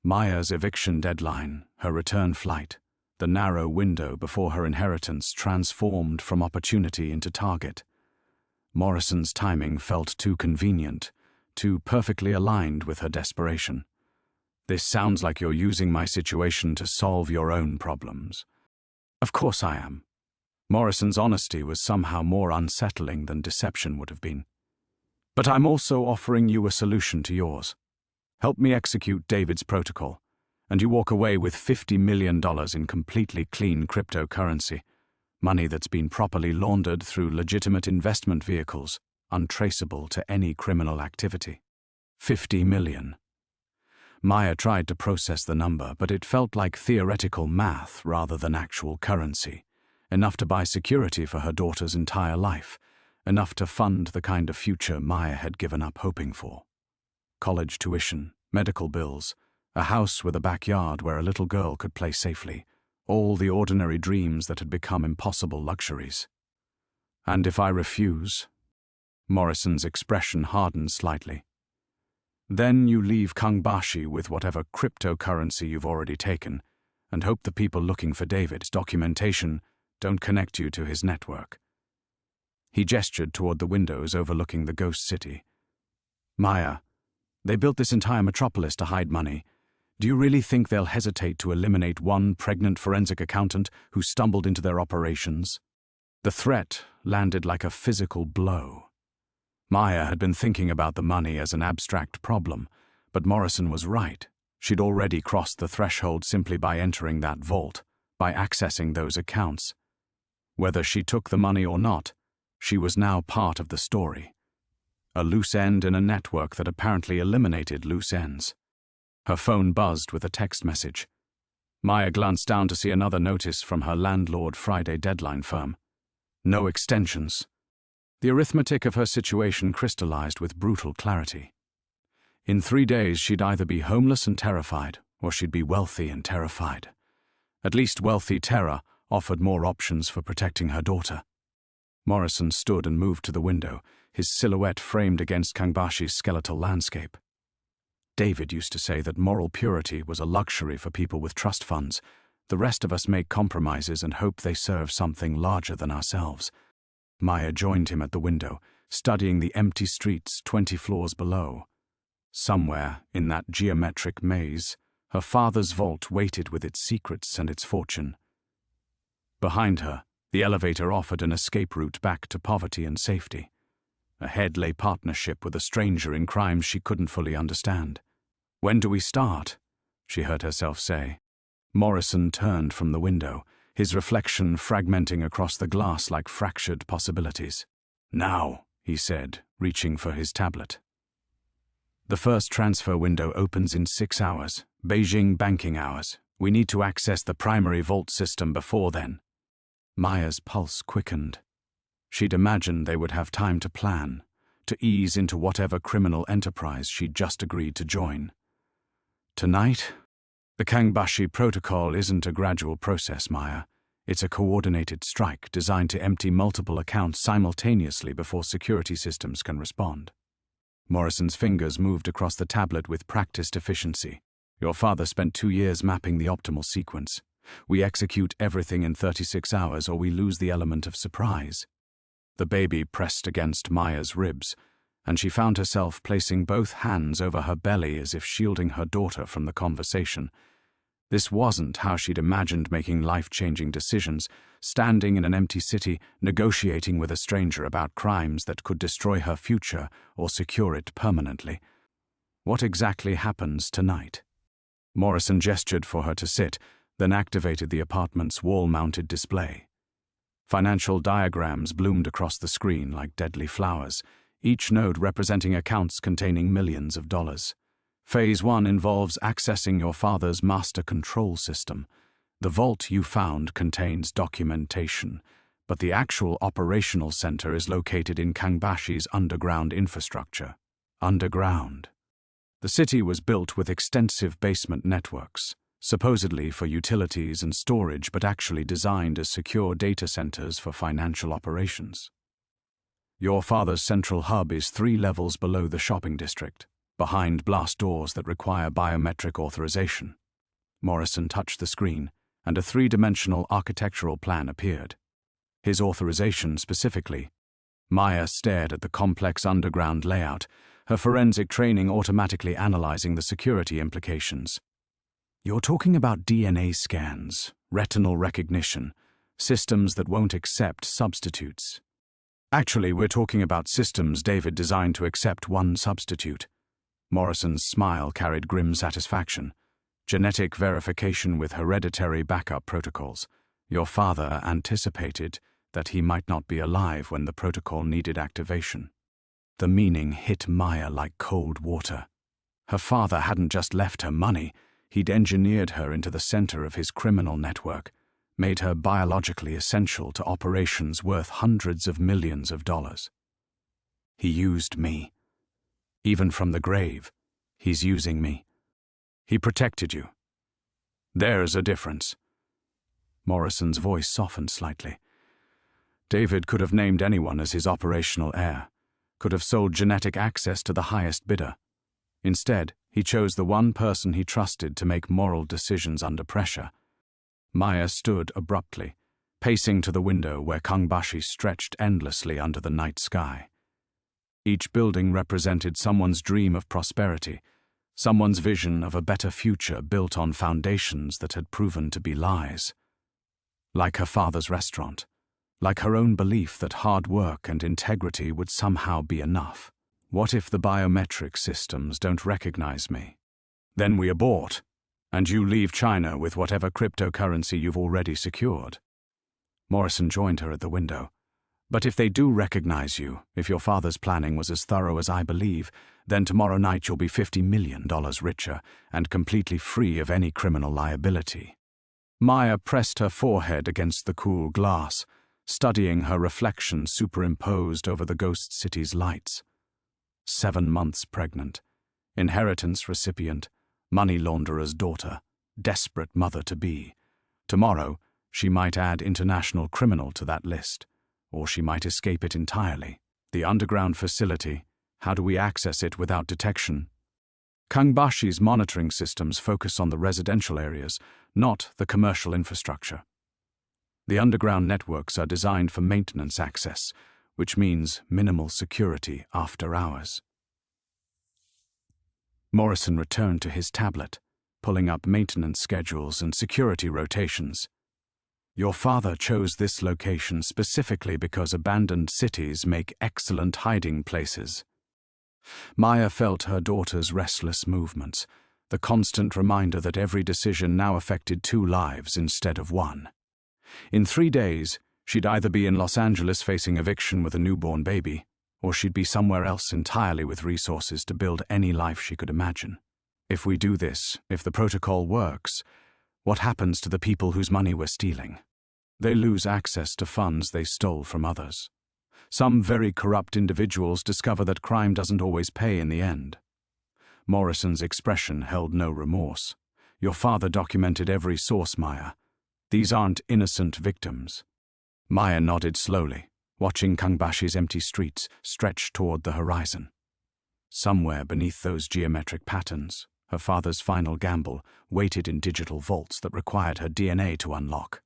Maya's eviction deadline, her return flight, the narrow window before her inheritance transformed from opportunity into target. Morrison's timing felt too convenient, too perfectly aligned with her desperation. This sounds like you're using my situation to solve your own problems. Of course I am. Morrison's honesty was somehow more unsettling than deception would have been. But I'm also offering you a solution to yours. Help me execute David's protocol, and you walk away with $50 million in completely clean cryptocurrency, money that's been properly laundered through legitimate investment vehicles. untraceable to any criminal activity. 50 million. Maya tried to process the number, but it felt like theoretical math rather than actual currency. Enough to buy security for her daughter's entire life. Enough to fund the kind of future Maya had given up hoping for. College tuition, medical bills, a house with a backyard where a little girl could play safely. All the ordinary dreams that had become impossible luxuries. And if I refuse? Morrison's expression hardened slightly. Then you leave Kangbashi with whatever cryptocurrency you've already taken, and hope the people looking for David's documentation don't connect you to his network. He gestured toward the windows overlooking the ghost city. Maya, they built this entire metropolis to hide money. Do you really think they'll hesitate to eliminate one pregnant forensic accountant who stumbled into their operations? The threat landed like a physical blow. Maya had been thinking about the money as an abstract problem, but Morrison was right. She'd already crossed the threshold simply by entering that vault, by accessing those accounts. Whether she took the money or not, she was now part of the story. A loose end in a network that apparently eliminated loose ends. Her phone buzzed with a text message. Maya glanced down to see another notice from her landlord Friday deadline firm. No extensions. The arithmetic of her situation crystallized with brutal clarity. In 3 days, she'd either be homeless and terrified, or she'd be wealthy and terrified. At least wealthy terror offered more options for protecting her daughter. Morrison stood and moved to the window, his silhouette framed against Kangbashi's skeletal landscape. David used to say that moral purity was a luxury for people with trust funds. The rest of us make compromises and hope they serve something larger than ourselves. Maya joined him at the window, studying the empty streets 20 floors below. Somewhere in that geometric maze, her father's vault waited with its secrets and its fortune. Behind her, the elevator offered an escape route back to poverty and safety. Ahead lay partnership with a stranger in crimes she couldn't fully understand. "When do we start?" she heard herself say. Morrison turned from the window, his reflection fragmenting across the glass like fractured possibilities. "Now," he said, reaching for his tablet. "The first transfer window opens in 6 hours, Beijing banking hours. We need to access the primary vault system before then." Maya's pulse quickened. She'd imagined they would have time to plan, to ease into whatever criminal enterprise she'd just agreed to join. Tonight? The Kangbashi protocol isn't a gradual process, Maya. It's a coordinated strike designed to empty multiple accounts simultaneously before security systems can respond. Morrison's fingers moved across the tablet with practiced efficiency. Your father spent 2 years mapping the optimal sequence. We execute everything in 36 hours or we lose the element of surprise. The baby pressed against Maya's ribs, and she found herself placing both hands over her belly as if shielding her daughter from the conversation. This wasn't how she'd imagined making life-changing decisions, standing in an empty city, negotiating with a stranger about crimes that could destroy her future or secure it permanently. What exactly happens tonight? Morrison gestured for her to sit, then activated the apartment's wall-mounted display. Financial diagrams bloomed across the screen like deadly flowers, each node representing accounts containing millions of dollars. Phase 1 involves accessing your father's master control system. The vault you found contains documentation, but the actual operational center is located in Kangbashi's underground infrastructure. Underground. The city was built with extensive basement networks, supposedly for utilities and storage, but actually designed as secure data centers for financial operations. Your father's central hub is 3 levels below the shopping district, behind blast doors that require biometric authorization. Morrison touched the screen, and a 3-dimensional architectural plan appeared. His authorization specifically. Maya stared at the complex underground layout, her forensic training automatically analyzing the security implications. You're talking about DNA scans, retinal recognition, systems that won't accept substitutes. Actually, we're talking about systems David designed to accept one substitute. Morrison's smile carried grim satisfaction. Genetic verification with hereditary backup protocols. Your father anticipated that he might not be alive when the protocol needed activation. The meaning hit Maya like cold water. Her father hadn't just left her money, he'd engineered her into the center of his criminal network, made her biologically essential to operations worth hundreds of millions of dollars. He used me. Even from the grave, he's using me. He protected you. There's a difference. Morrison's voice softened slightly. David could have named anyone as his operational heir, could have sold genetic access to the highest bidder. Instead, he chose the one person he trusted to make moral decisions under pressure. Maya stood abruptly, pacing to the window where Kangbashi stretched endlessly under the night sky. Each building represented someone's dream of prosperity, someone's vision of a better future built on foundations that had proven to be lies. Like her father's restaurant, like her own belief that hard work and integrity would somehow be enough. What if the biometric systems don't recognize me? Then we abort, and you leave China with whatever cryptocurrency you've already secured. Morrison joined her at the window. But if they do recognize you, if your father's planning was as thorough as I believe, then tomorrow night you'll be $50 million richer and completely free of any criminal liability. Maya pressed her forehead against the cool glass, studying her reflection superimposed over the ghost city's lights. 7 months pregnant, inheritance recipient, money launderer's daughter, desperate mother-to-be. Tomorrow, she might add international criminal to that list, or she might escape it entirely. The underground facility, how do we access it without detection? Kangbashi's monitoring systems focus on the residential areas, not the commercial infrastructure. The underground networks are designed for maintenance access, which means minimal security after hours. Morrison returned to his tablet, pulling up maintenance schedules and security rotations. Your father chose this location specifically because abandoned cities make excellent hiding places. Maya felt her daughter's restless movements, the constant reminder that every decision now affected 2 lives instead of 1. In 3 days, she'd either be in Los Angeles facing eviction with a newborn baby, or she'd be somewhere else entirely with resources to build any life she could imagine. If we do this, if the protocol works, what happens to the people whose money we're stealing? They lose access to funds they stole from others. Some very corrupt individuals discover that crime doesn't always pay in the end. Morrison's expression held no remorse. Your father documented every source, Maya. These aren't innocent victims. Maya nodded slowly, watching Kangbashi's empty streets stretch toward the horizon. Somewhere beneath those geometric patterns, her father's final gamble waited in digital vaults that required her DNA to unlock.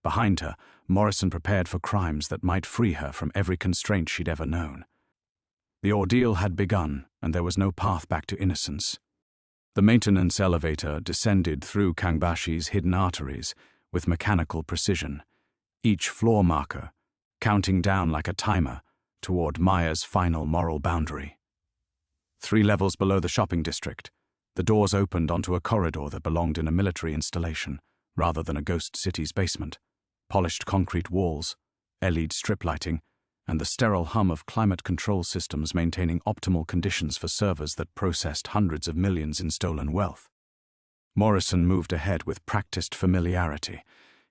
Behind her, Morrison prepared for crimes that might free her from every constraint she'd ever known. The ordeal had begun, and there was no path back to innocence. The maintenance elevator descended through Kangbashi's hidden arteries with mechanical precision, each floor marker counting down like a timer toward Maya's final moral boundary. 3 levels below the shopping district, the doors opened onto a corridor that belonged in a military installation rather than a ghost city's basement. Polished concrete walls, LED strip lighting, and the sterile hum of climate control systems maintaining optimal conditions for servers that processed hundreds of millions in stolen wealth. Morrison moved ahead with practiced familiarity,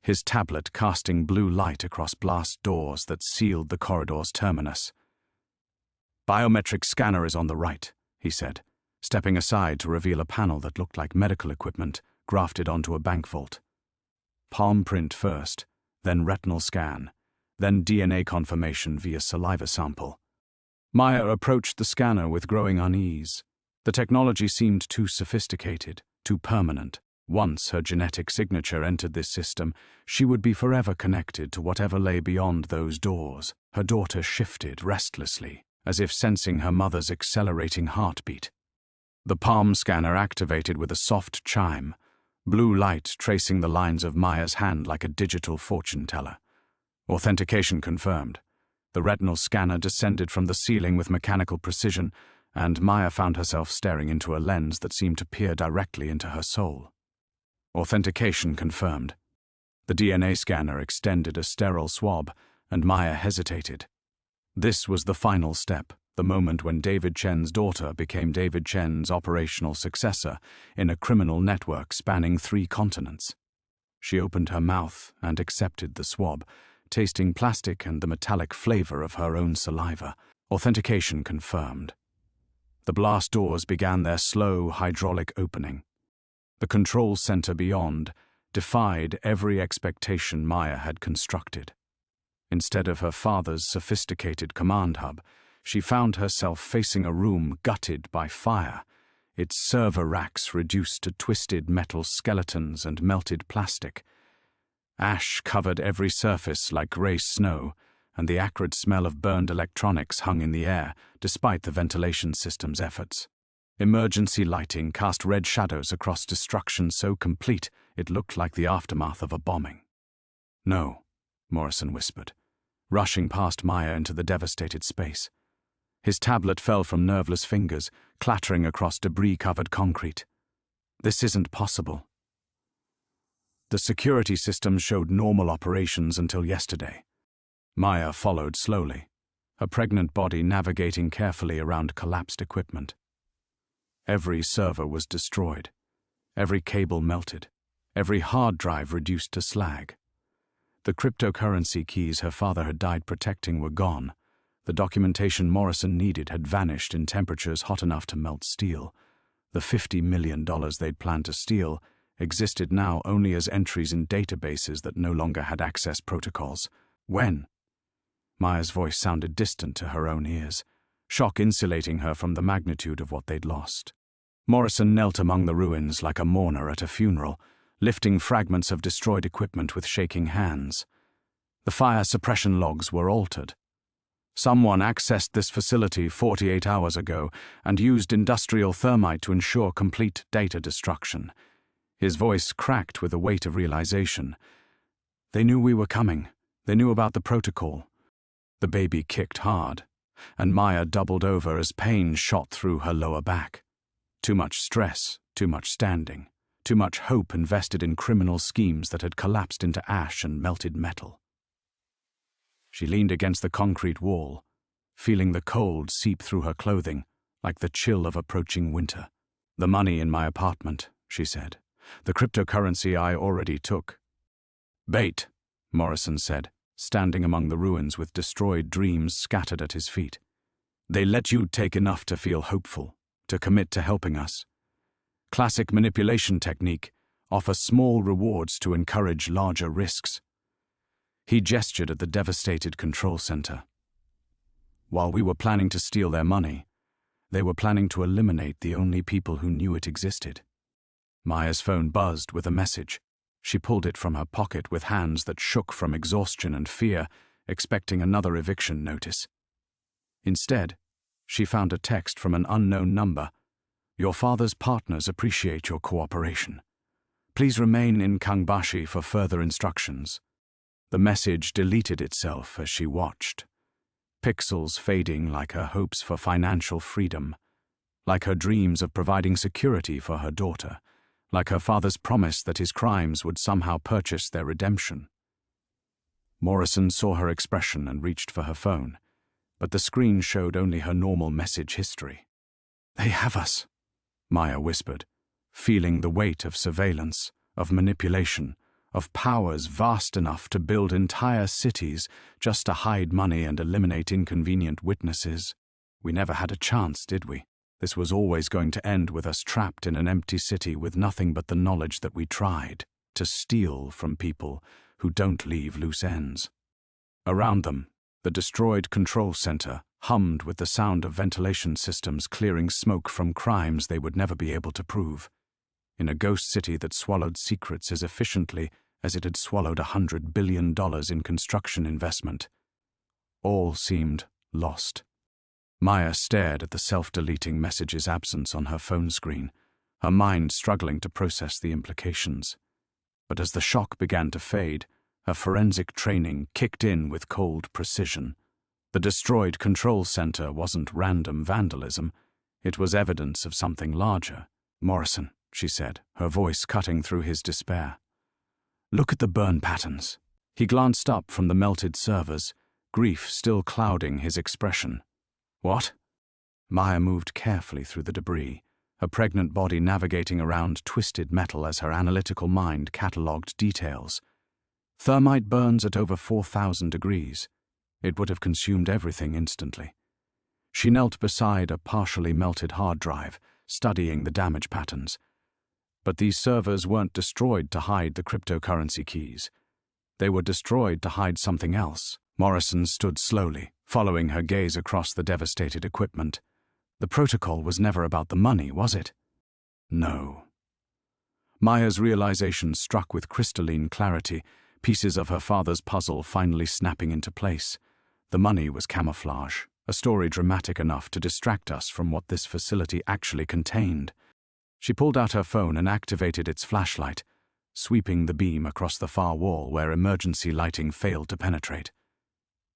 his tablet casting blue light across blast doors that sealed the corridor's terminus. "Biometric scanner is on the right," he said, stepping aside to reveal a panel that looked like medical equipment grafted onto a bank vault. Palm print first, then retinal scan, then DNA confirmation via saliva sample. Maya approached the scanner with growing unease. The technology seemed too sophisticated, too permanent. Once her genetic signature entered this system, she would be forever connected to whatever lay beyond those doors. Her daughter shifted restlessly, as if sensing her mother's accelerating heartbeat. The palm scanner activated with a soft chime, blue light tracing the lines of Maya's hand like a digital fortune teller. Authentication confirmed. The retinal scanner descended from the ceiling with mechanical precision, and Maya found herself staring into a lens that seemed to peer directly into her soul. Authentication confirmed. The DNA scanner extended a sterile swab, and Maya hesitated. This was the final step, The moment when David Chen's daughter became David Chen's operational successor in a criminal network spanning 3 continents. She opened her mouth and accepted the swab, tasting plastic and the metallic flavor of her own saliva. Authentication confirmed. The blast doors began their slow hydraulic opening. The control center beyond defied every expectation Maya had constructed. Instead of her father's sophisticated command hub, she found herself facing a room gutted by fire, its server racks reduced to twisted metal skeletons and melted plastic. Ash covered every surface like grey snow, and the acrid smell of burned electronics hung in the air, despite the ventilation system's efforts. Emergency lighting cast red shadows across destruction so complete it looked like the aftermath of a bombing. "No," Morrison whispered, rushing past Maya into the devastated space. His tablet fell from nerveless fingers, clattering across debris-covered concrete. "This isn't possible." The security systems showed normal operations until yesterday. Maya followed slowly, her pregnant body navigating carefully around collapsed equipment. Every server was destroyed, every cable melted, every hard drive reduced to slag. The cryptocurrency keys her father had died protecting were gone. The documentation Morrison needed had vanished in temperatures hot enough to melt steel. The $50 million they'd planned to steal existed now only as entries in databases that no longer had access protocols. When? Maya's voice sounded distant to her own ears, shock insulating her from the magnitude of what they'd lost. Morrison knelt among the ruins like a mourner at a funeral, lifting fragments of destroyed equipment with shaking hands. The fire suppression logs were altered. Someone accessed this facility 48 hours ago and used industrial thermite to ensure complete data destruction. His voice cracked with the weight of realization. They knew we were coming. They knew about the protocol. The baby kicked hard, and Maya doubled over as pain shot through her lower back. Too much stress, too much standing, too much hope invested in criminal schemes that had collapsed into ash and melted metal. She leaned against the concrete wall, feeling the cold seep through her clothing, like the chill of approaching winter. "The money in my apartment," she said. "The cryptocurrency I already took." "Bait," Morrison said, standing among the ruins with destroyed dreams scattered at his feet. "They let you take enough to feel hopeful, to commit to helping us. Classic manipulation technique, offer small rewards to encourage larger risks." He gestured at the devastated control center. "While we were planning to steal their money, they were planning to eliminate the only people who knew it existed." Maya's phone buzzed with a message. She pulled it from her pocket with hands that shook from exhaustion and fear, expecting another eviction notice. Instead, she found a text from an unknown number. "Your father's partners appreciate your cooperation. Please remain in Kangbashi for further instructions." The message deleted itself as she watched, pixels fading like her hopes for financial freedom, like her dreams of providing security for her daughter, like her father's promise that his crimes would somehow purchase their redemption. Morrison saw her expression and reached for her phone, but the screen showed only her normal message history. "They have us," Maya whispered, feeling the weight of surveillance, of manipulation, of powers vast enough to build entire cities just to hide money and eliminate inconvenient witnesses. "We never had a chance, did we? This was always going to end with us trapped in an empty city with nothing but the knowledge that we tried to steal from people who don't leave loose ends." Around them, the destroyed control center hummed with the sound of ventilation systems clearing smoke from crimes they would never be able to prove. In a ghost city that swallowed secrets as efficiently as it had swallowed $100 billion in construction investment, all seemed lost. Maya stared at the self-deleting message's absence on her phone screen, her mind struggling to process the implications. But as the shock began to fade, her forensic training kicked in with cold precision. The destroyed control center wasn't random vandalism, it was evidence of something larger. "Morrison," she said, her voice cutting through his despair. "Look at the burn patterns." He glanced up from the melted servers, grief still clouding his expression. "What?" Maya moved carefully through the debris, her pregnant body navigating around twisted metal as her analytical mind catalogued details. Thermite burns at over 4,000 degrees. It would have consumed everything instantly. She knelt beside a partially melted hard drive, studying the damage patterns. But these servers weren't destroyed to hide the cryptocurrency keys. They were destroyed to hide something else. Morrison stood slowly, following her gaze across the devastated equipment. The protocol was never about the money, was it? No. Maya's realization struck with crystalline clarity, pieces of her father's puzzle finally snapping into place. The money was camouflage, a story dramatic enough to distract us from what this facility actually contained. She pulled out her phone and activated its flashlight, sweeping the beam across the far wall where emergency lighting failed to penetrate.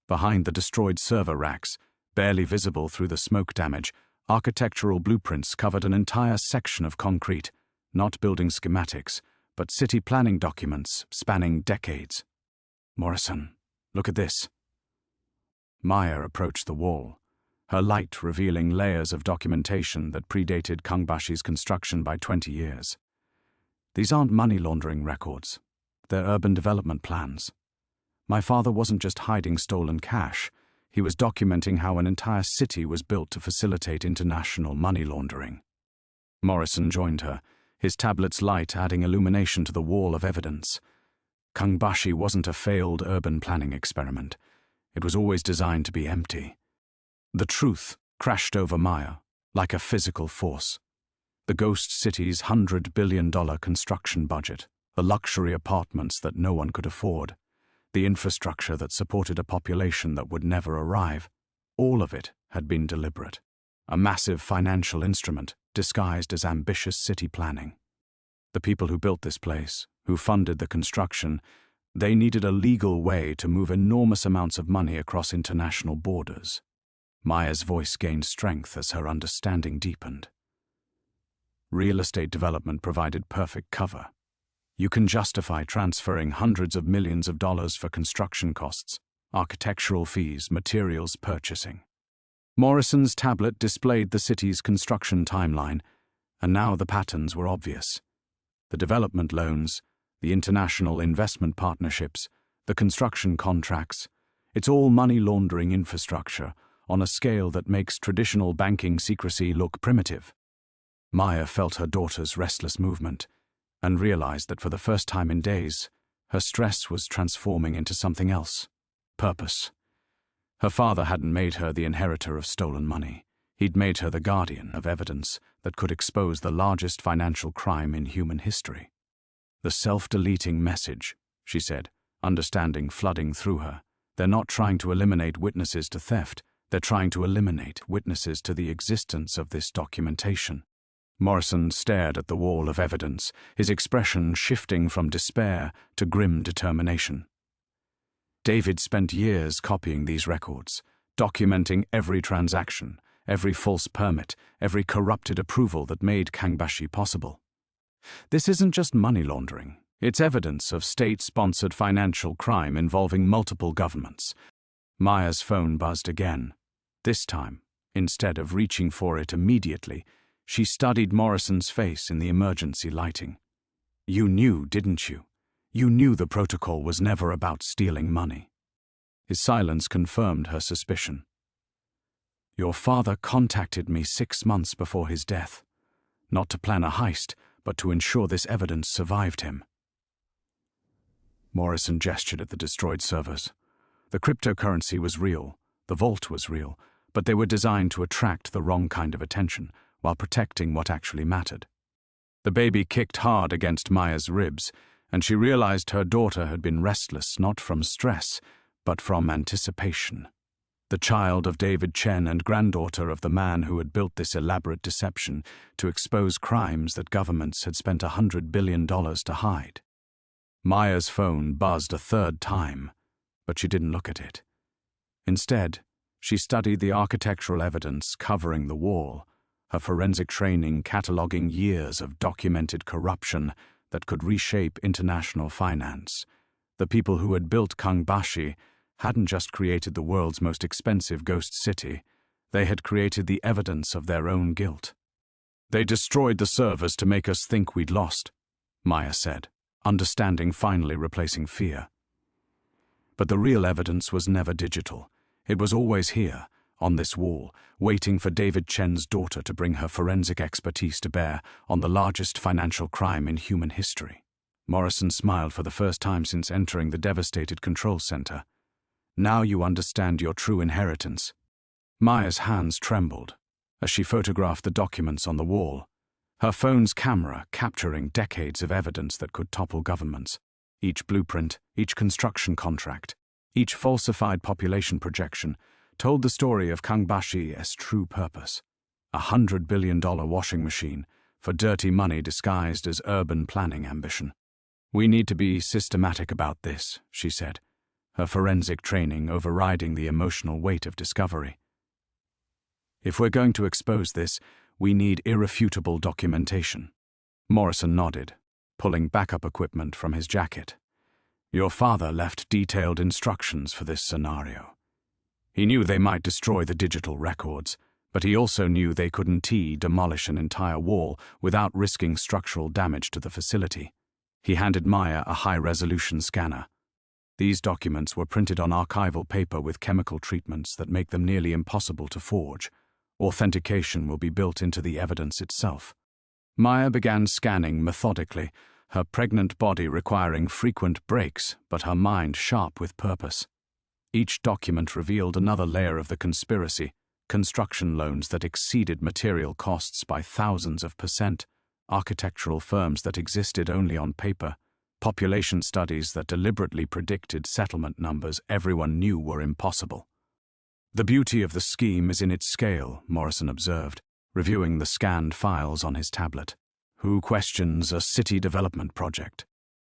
Behind the destroyed server racks, barely visible through the smoke damage, architectural blueprints covered an entire section of concrete, not building schematics, but city planning documents spanning decades. Morrison, look at this. Maya approached the wall, her light revealing layers of documentation that predated Kangbashi's construction by 20 years. These aren't money laundering records. They're urban development plans. My father wasn't just hiding stolen cash. He was documenting how an entire city was built to facilitate international money laundering. Morrison joined her, his tablet's light adding illumination to the wall of evidence. Kangbashi wasn't a failed urban planning experiment. It was always designed to be empty. The truth crashed over Maya, like a physical force. The ghost city's $100 billion construction budget, the luxury apartments that no one could afford, the infrastructure that supported a population that would never arrive, all of it had been deliberate. A massive financial instrument disguised as ambitious city planning. The people who built this place, who funded the construction, they needed a legal way to move enormous amounts of money across international borders. Maya's voice gained strength as her understanding deepened. Real estate development provided perfect cover. You can justify transferring hundreds of millions of dollars for construction costs, architectural fees, materials purchasing. Morrison's tablet displayed the city's construction timeline, and now the patterns were obvious. The development loans, the international investment partnerships, the construction contracts, it's all money laundering infrastructure on a scale that makes traditional banking secrecy look primitive. Maya felt her daughter's restless movement, and realized that for the first time in days, her stress was transforming into something else: purpose. Her father hadn't made her the inheritor of stolen money. He'd made her the guardian of evidence that could expose the largest financial crime in human history. The self-deleting message, she said, understanding flooding through her. They're not trying to eliminate witnesses to theft. They're trying to eliminate witnesses to the existence of this documentation. Morrison stared at the wall of evidence, his expression shifting from despair to grim determination. David spent years copying these records, documenting every transaction, every false permit, every corrupted approval that made Kangbashi possible. This isn't just money laundering. It's evidence of state-sponsored financial crime involving multiple governments. Maya's phone buzzed again. This time, instead of reaching for it immediately, she studied Morrison's face in the emergency lighting. You knew, didn't you? You knew the protocol was never about stealing money. His silence confirmed her suspicion. Your father contacted me 6 months before his death, not to plan a heist, but to ensure this evidence survived him. Morrison gestured at the destroyed servers. The cryptocurrency was real, the vault was real, but they were designed to attract the wrong kind of attention, while protecting what actually mattered. The baby kicked hard against Maya's ribs, and she realized her daughter had been restless not from stress, but from anticipation. The child of David Chen and granddaughter of the man who had built this elaborate deception to expose crimes that governments had spent $100 billion to hide. Maya's phone buzzed a third time, but she didn't look at it. Instead, she studied the architectural evidence covering the wall, her forensic training cataloging years of documented corruption that could reshape international finance. The people who had built Kangbashi hadn't just created the world's most expensive ghost city, They had created the evidence of their own guilt. "They destroyed the servers to make us think we'd lost," Maya said, understanding finally replacing fear. But the real evidence was never digital. It was always here, on this wall, waiting for David Chen's daughter to bring her forensic expertise to bear on the largest financial crime in human history. Morrison smiled for the first time since entering the devastated control center. "Now you understand your true inheritance." Maya's hands trembled as she photographed the documents on the wall, her phone's camera capturing decades of evidence that could topple governments. Each blueprint, each construction contract, each falsified population projection told the story of Kangbashi's true purpose. A $100 billion washing machine for dirty money disguised as urban planning ambition. "We need to be systematic about this," she said, her forensic training overriding the emotional weight of discovery. "If we're going to expose this, we need irrefutable documentation." Morrison nodded, pulling backup equipment from his jacket. "Your father left detailed instructions for this scenario. He knew they might destroy the digital records, but he also knew they couldn't demolish an entire wall without risking structural damage to the facility." He handed Maya a high-resolution scanner. These documents were printed on archival paper with chemical treatments that make them nearly impossible to forge. Authentication will be built into the evidence itself. Maya began scanning methodically, her pregnant body requiring frequent breaks, but her mind sharp with purpose. Each document revealed another layer of the conspiracy: construction loans that exceeded material costs by thousands of %, architectural firms that existed only on paper, population studies that deliberately predicted settlement numbers everyone knew were impossible. "The beauty of the scheme is in its scale," Morrison observed, reviewing the scanned files on his tablet. "Who questions a city development project?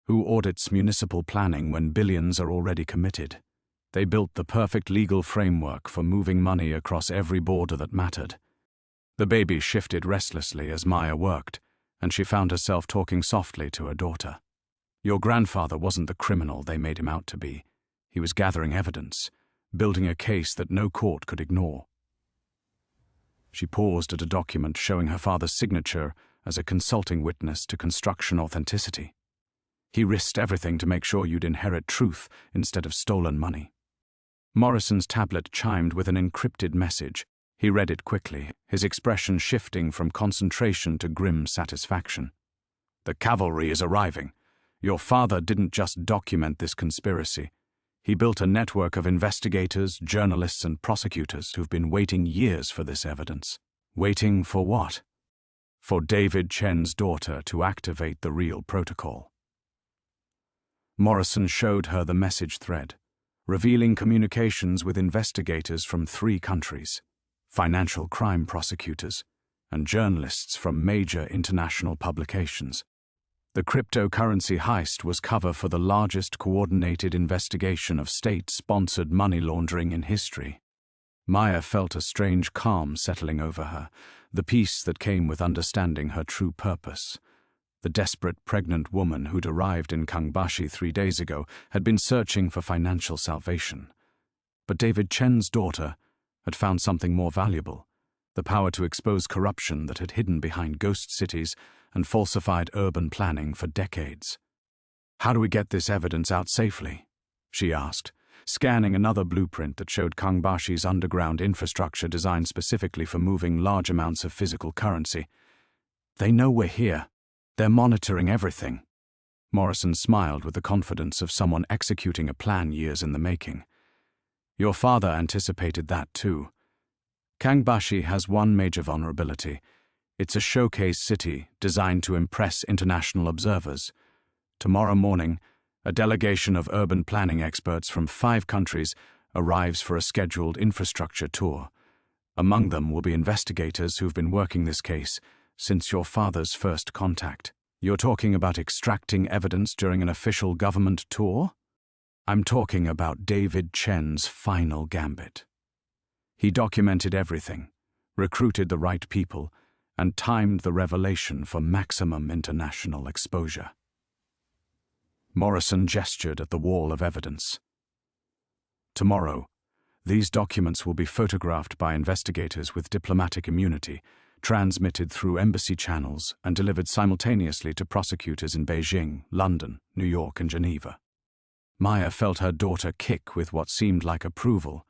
Who audits municipal planning when billions are already committed? They built the perfect legal framework for moving money across every border that mattered." The baby shifted restlessly as Maya worked, and she found herself talking softly to her daughter. "Your grandfather wasn't the criminal they made him out to be. He was gathering evidence, building a case that no court could ignore." She paused at a document showing her father's signature as a consulting witness to construction authenticity. "He risked everything to make sure you'd inherit truth instead of stolen money." Morrison's tablet chimed with an encrypted message. He read it quickly, his expression shifting from concentration to grim satisfaction. "The cavalry is arriving. Your father didn't just document this conspiracy. He built a network of investigators, journalists, and prosecutors who've been waiting years for this evidence." "Waiting for what?" "For David Chen's daughter to activate the real protocol." Morrison showed her the message thread, revealing communications with investigators from 3 countries, financial crime prosecutors, and journalists from major international publications. The cryptocurrency heist was cover for the largest coordinated investigation of state-sponsored money laundering in history. Maya felt a strange calm settling over her, the peace that came with understanding her true purpose. The desperate pregnant woman who'd arrived in Kangbashi 3 days ago had been searching for financial salvation. But David Chen's daughter had found something more valuable: the power to expose corruption that had hidden behind ghost cities and falsified urban planning for decades. "How do we get this evidence out safely?" she asked, scanning another blueprint that showed Kangbashi's underground infrastructure designed specifically for moving large amounts of physical currency. "They know we're here. They're monitoring everything." Morrison smiled with the confidence of someone executing a plan years in the making. "Your father anticipated that too. Kangbashi has one major vulnerability. It's a showcase city designed to impress international observers. Tomorrow morning, a delegation of urban planning experts from 5 countries arrives for a scheduled infrastructure tour. Among them will be investigators who've been working this case since your father's first contact." "You're talking about extracting evidence during an official government tour?" "I'm talking about David Chen's final gambit. He documented everything, recruited the right people, and timed the revelation for maximum international exposure." Morrison gestured at the wall of evidence. "Tomorrow, These documents will be photographed by investigators with diplomatic immunity, transmitted through embassy channels, and delivered simultaneously to prosecutors in Beijing, London, New York, and Geneva. Maya felt her daughter kick with what seemed like approval.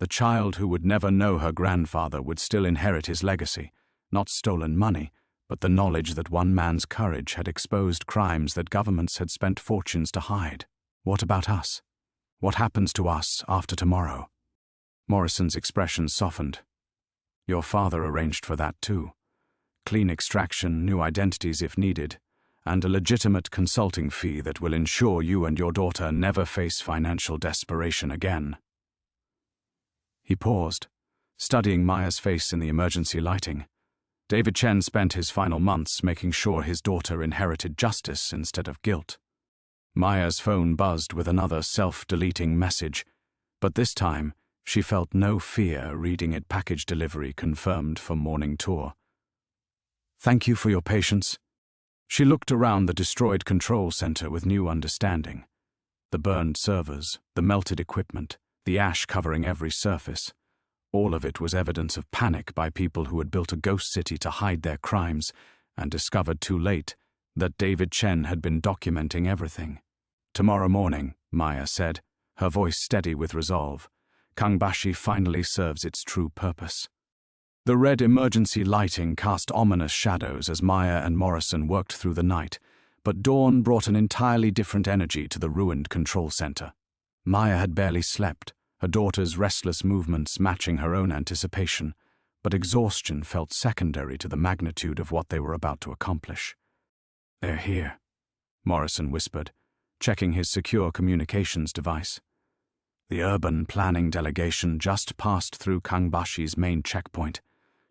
The child who would never know her grandfather would still inherit his legacy, not stolen money, but the knowledge that one man's courage had exposed crimes that governments had spent fortunes to hide. What about us? What happens to us after tomorrow? Morrison's expression softened. Your father arranged for that too. Clean extraction, new identities if needed, and a legitimate consulting fee that will ensure you and your daughter never face financial desperation again. He paused, studying Maya's face in the emergency lighting. David Chen spent his final months making sure his daughter inherited justice instead of guilt. Maya's phone buzzed with another self-deleting message, but this time she felt no fear reading it. Package delivery confirmed for morning tour. Thank you for your patience. She looked around the destroyed control center with new understanding. The burned servers, the melted equipment, the ash covering every surface. All of it was evidence of panic by people who had built a ghost city to hide their crimes and discovered too late that David Chen had been documenting everything. Tomorrow morning, Maya said, her voice steady with resolve, Kangbashi finally serves its true purpose. The red emergency lighting cast ominous shadows as Maya and Morrison worked through the night, but dawn brought an entirely different energy to the ruined control center. Maya had barely slept, her daughter's restless movements matching her own anticipation, but exhaustion felt secondary to the magnitude of what they were about to accomplish. They're here, Morrison whispered, checking his secure communications device. The urban planning delegation just passed through Kangbashi's main checkpoint.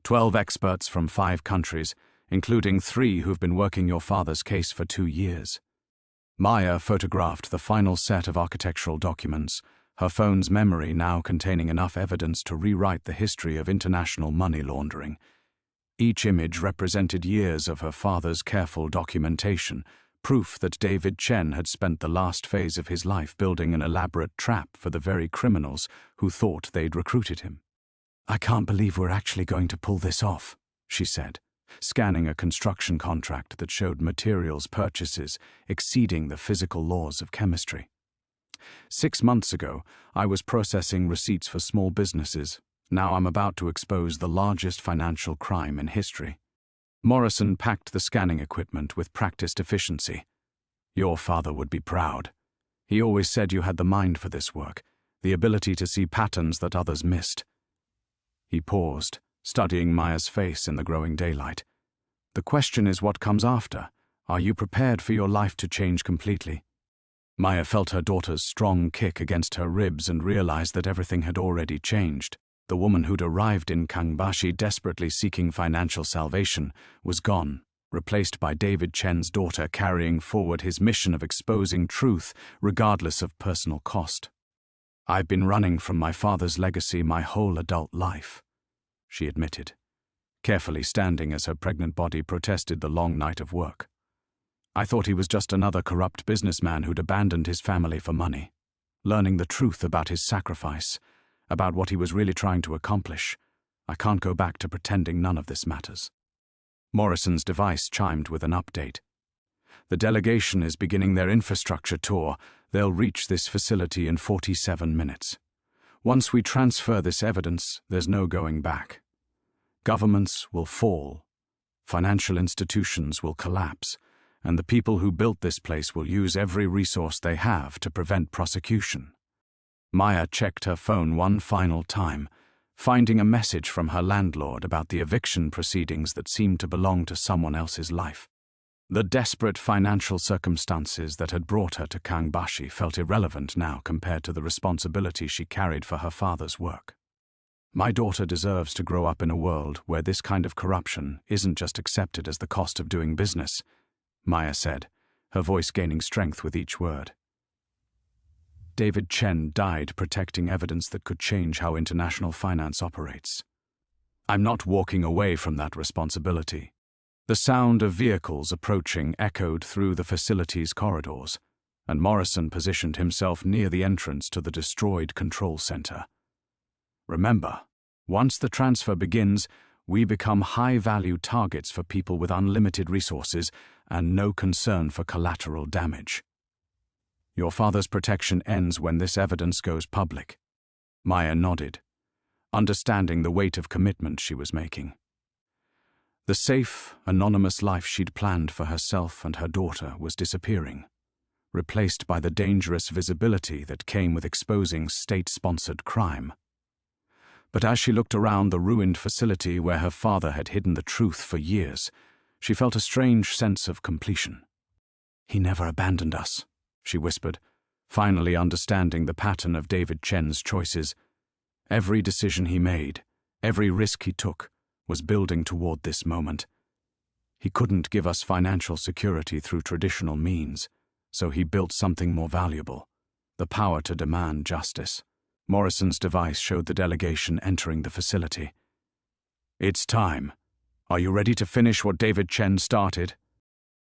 12 experts from 5 countries, including 3 who've been working your father's case for 2 years. Maya photographed the final set of architectural documents, her phone's memory now containing enough evidence to rewrite the history of international money laundering. Each image represented years of her father's careful documentation, proof that David Chen had spent the last phase of his life building an elaborate trap for the very criminals who thought they'd recruited him. I can't believe we're actually going to pull this off, she said, scanning a construction contract that showed materials purchases exceeding the physical laws of chemistry. 6 months ago, I was processing receipts for small businesses. Now I'm about to expose the largest financial crime in history. Morrison packed the scanning equipment with practiced efficiency. Your father would be proud. He always said you had the mind for this work, the ability to see patterns that others missed. He paused, studying Maya's face in the growing daylight. The question is what comes after. Are you prepared for your life to change completely? Maya felt her daughter's strong kick against her ribs and realized that everything had already changed. The woman who'd arrived in Kangbashi desperately seeking financial salvation was gone, replaced by David Chen's daughter carrying forward his mission of exposing truth regardless of personal cost. I've been running from my father's legacy my whole adult life, she admitted, carefully standing as her pregnant body protested the long night of work. I thought he was just another corrupt businessman who'd abandoned his family for money. Learning the truth about his sacrifice, about what he was really trying to accomplish, I can't go back to pretending none of this matters. Morrison's device chimed with an update. The delegation is beginning their infrastructure tour. They'll reach this facility in 47 minutes. Once we transfer this evidence, there's no going back. Governments will fall, financial institutions will collapse, and the people who built this place will use every resource they have to prevent prosecution. Maya checked her phone one final time, finding a message from her landlord about the eviction proceedings that seemed to belong to someone else's life. The desperate financial circumstances that had brought her to Kangbashi felt irrelevant now compared to the responsibility she carried for her father's work. My daughter deserves to grow up in a world where this kind of corruption isn't just accepted as the cost of doing business, Maya said, her voice gaining strength with each word. David Chen died protecting evidence that could change how international finance operates. I'm not walking away from that responsibility. The sound of vehicles approaching echoed through the facility's corridors, and Morrison positioned himself near the entrance to the destroyed control center. Remember, once the transfer begins, we become high-value targets for people with unlimited resources and no concern for collateral damage. Your father's protection ends when this evidence goes public. Maya nodded, understanding the weight of commitment she was making. The safe, anonymous life she'd planned for herself and her daughter was disappearing, replaced by the dangerous visibility that came with exposing state-sponsored crime. But as she looked around the ruined facility where her father had hidden the truth for years, she felt a strange sense of completion. "He never abandoned us," she whispered, finally understanding the pattern of David Chen's choices. Every decision he made, every risk he took, was building toward this moment. He couldn't give us financial security through traditional means, so he built something more valuable: the power to demand justice. Morrison's device showed the delegation entering the facility. "It's time. Are you ready to finish what David Chen started?"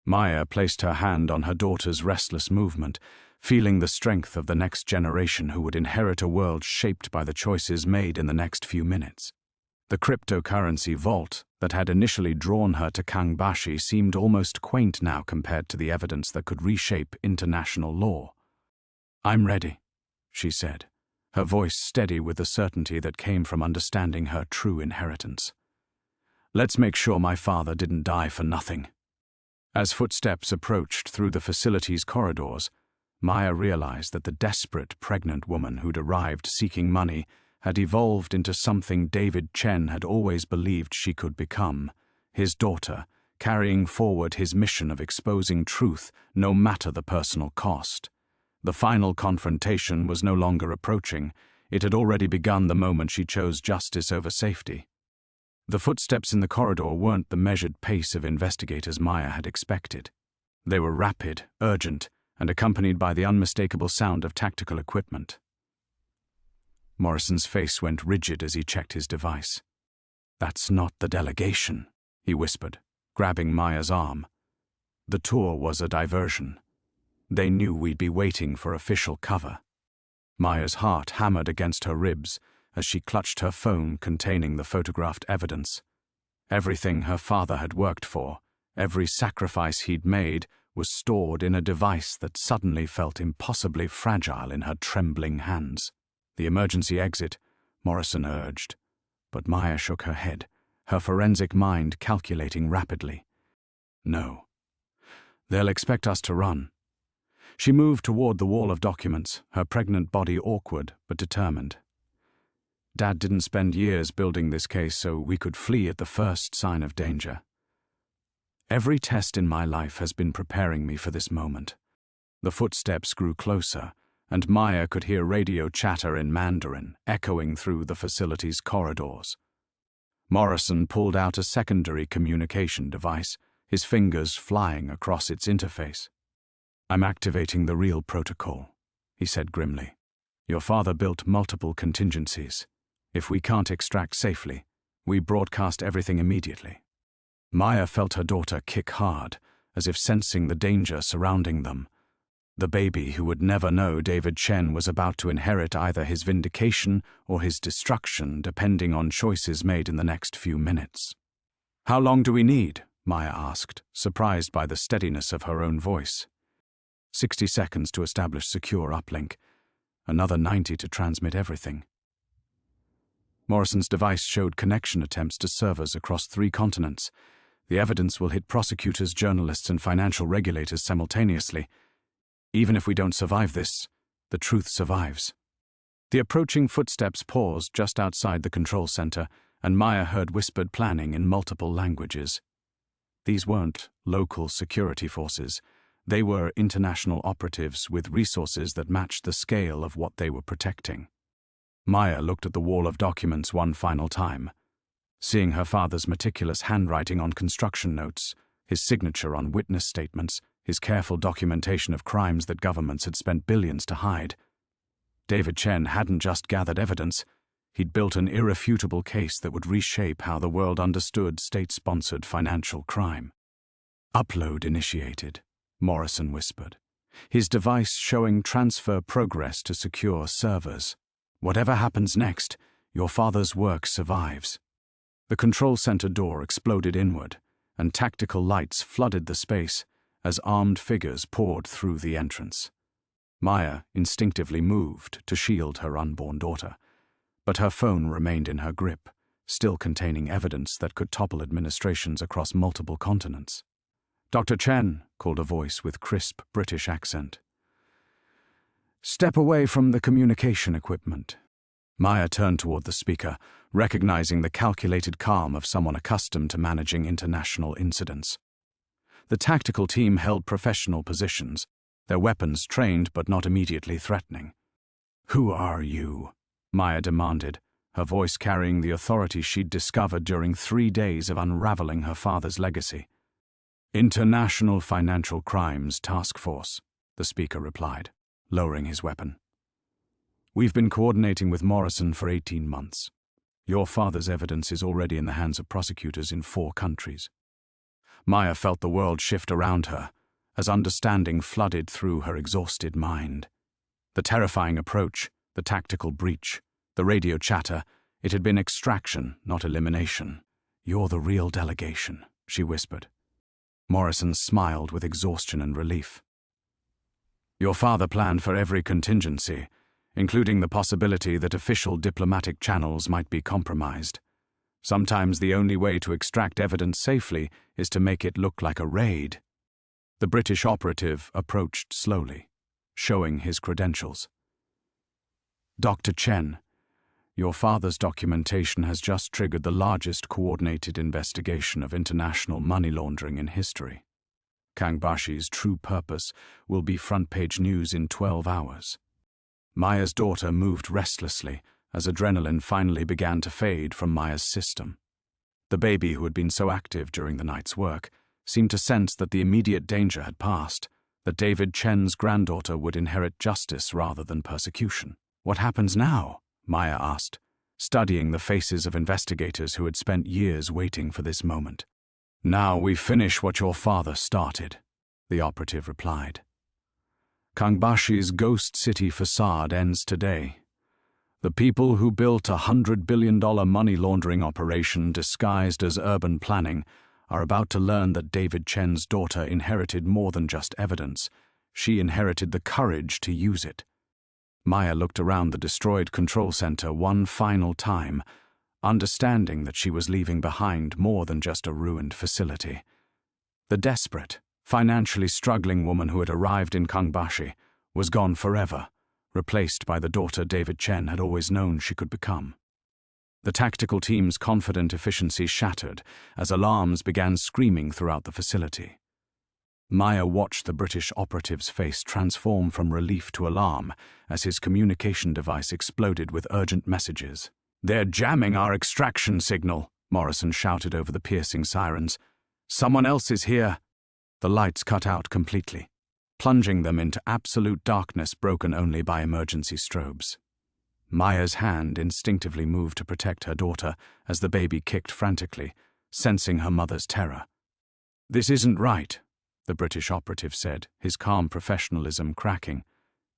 Maya placed her hand on her daughter's restless movement, feeling the strength of the next generation who would inherit a world shaped by the choices made in the next few minutes. The cryptocurrency vault that had initially drawn her to Kangbashi seemed almost quaint now compared to the evidence that could reshape international law. "I'm ready," she said, her voice steady with the certainty that came from understanding her true inheritance. "Let's make sure my father didn't die for nothing." As footsteps approached through the facility's corridors, Maya realized that the desperate pregnant woman who'd arrived seeking money had evolved into something David Chen had always believed she could become: his daughter, carrying forward his mission of exposing truth no matter the personal cost. The final confrontation was no longer approaching. It had already begun the moment she chose justice over safety. The footsteps in the corridor weren't the measured pace of investigators Maya had expected. They were rapid, urgent, and accompanied by the unmistakable sound of tactical equipment. Morrison's face went rigid as he checked his device. "That's not the delegation," he whispered, grabbing Maya's arm. "The tour was a diversion. They knew we'd be waiting for official cover." Maya's heart hammered against her ribs as she clutched her phone containing the photographed evidence. Everything her father had worked for, every sacrifice he'd made, was stored in a device that suddenly felt impossibly fragile in her trembling hands. "The emergency exit," Morrison urged, but Maya shook her head, her forensic mind calculating rapidly. "No. They'll expect us to run." She moved toward the wall of documents, her pregnant body awkward but determined. "Dad didn't spend years building this case so we could flee at the first sign of danger. Every test in my life has been preparing me for this moment." The footsteps grew closer, and Maya could hear radio chatter in Mandarin echoing through the facility's corridors. Morrison pulled out a secondary communication device, his fingers flying across its interface. "I'm activating the real protocol," he said grimly. "Your father built multiple contingencies. If we can't extract safely, we broadcast everything immediately." Maya felt her daughter kick hard, as if sensing the danger surrounding them. The baby who would never know David Chen was about to inherit either his vindication or his destruction, depending on choices made in the next few minutes. "How long do we need?" Maya asked, surprised by the steadiness of her own voice. 60 seconds to establish secure uplink. Another 90 to transmit everything. Morrison's device showed connection attempts to servers across 3 continents. The evidence will hit prosecutors, journalists, and financial regulators simultaneously. Even if we don't survive this, the truth survives. The approaching footsteps paused just outside the control center, and Maya heard whispered planning in multiple languages. These weren't local security forces. They were international operatives with resources that matched the scale of what they were protecting. Maya looked at the wall of documents one final time. Seeing her father's meticulous handwriting on construction notes, his signature on witness statements, his careful documentation of crimes that governments had spent billions to hide. David Chen hadn't just gathered evidence, he'd built an irrefutable case that would reshape how the world understood state-sponsored financial crime. "Upload initiated," Morrison whispered, his device showing transfer progress to secure servers. "Whatever happens next, Your father's work survives. The control center door exploded inward, and tactical lights flooded the space as armed figures poured through the entrance. Maya instinctively moved to shield her unborn daughter, but her phone remained in her grip, still containing evidence that could topple administrations across multiple continents. "Dr. Chen," called a voice with crisp British accent. "Step away from the communication equipment." Maya turned toward the speaker, recognizing the calculated calm of someone accustomed to managing international incidents. The tactical team held professional positions, their weapons trained but not immediately threatening. "Who are you?" Maya demanded, her voice carrying the authority she'd discovered during 3 days of unraveling her father's legacy. "International Financial Crimes Task Force," the speaker replied, lowering his weapon. "We've been coordinating with Morrison for 18 months. Your father's evidence is already in the hands of prosecutors in 4 countries. Maya felt the world shift around her as understanding flooded through her exhausted mind. The terrifying approach, the tactical breach, the radio chatter, it had been extraction, not elimination. "You're the real delegation," she whispered. Morrison smiled with exhaustion and relief. "Your father planned for every contingency, including the possibility that official diplomatic channels might be compromised. Sometimes the only way to extract evidence safely is to make it look like a raid." The British operative approached slowly, showing his credentials. "Dr. Chen, your father's documentation has just triggered the largest coordinated investigation of international money laundering in history. Kangbashi's true purpose will be front-page news in 12 hours. Maya's daughter moved restlessly as adrenaline finally began to fade from Maya's system. The baby, who had been so active during the night's work, seemed to sense that the immediate danger had passed, that David Chen's granddaughter would inherit justice rather than persecution. "What happens now?" Maya asked, studying the faces of investigators who had spent years waiting for this moment. "Now we finish what your father started," the operative replied. "Kangbashi's ghost city facade ends today. The people who built a $100 billion money laundering operation disguised as urban planning are about to learn that David Chen's daughter inherited more than just evidence. She inherited the courage to use it." Maya looked around the destroyed control center one final time, understanding that she was leaving behind more than just a ruined facility. The desperate, financially struggling woman who had arrived in Kangbashi was gone forever, replaced by the daughter David Chen had always known she could become. The tactical team's confident efficiency shattered as alarms began screaming throughout the facility. Maya watched the British operative's face transform from relief to alarm as his communication device exploded with urgent messages. "They're jamming our extraction signal," Morrison shouted over the piercing sirens. "Someone else is here." The lights cut out completely, plunging them into absolute darkness broken only by emergency strobes. Maya's hand instinctively moved to protect her daughter as the baby kicked frantically, sensing her mother's terror. "This isn't right," the British operative said, his calm professionalism cracking.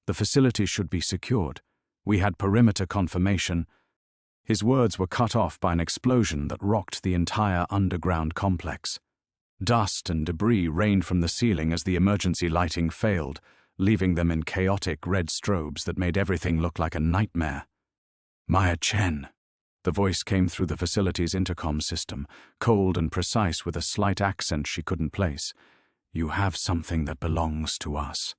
"The facility should be secured. We had perimeter confirmation." His words were cut off by an explosion that rocked the entire underground complex. Dust and debris rained from the ceiling as the emergency lighting failed, leaving them in chaotic red strobes that made everything look like a nightmare. "Maya Chen." The voice came through the facility's intercom system, cold and precise with a slight accent she couldn't place. "You have something that belongs to us."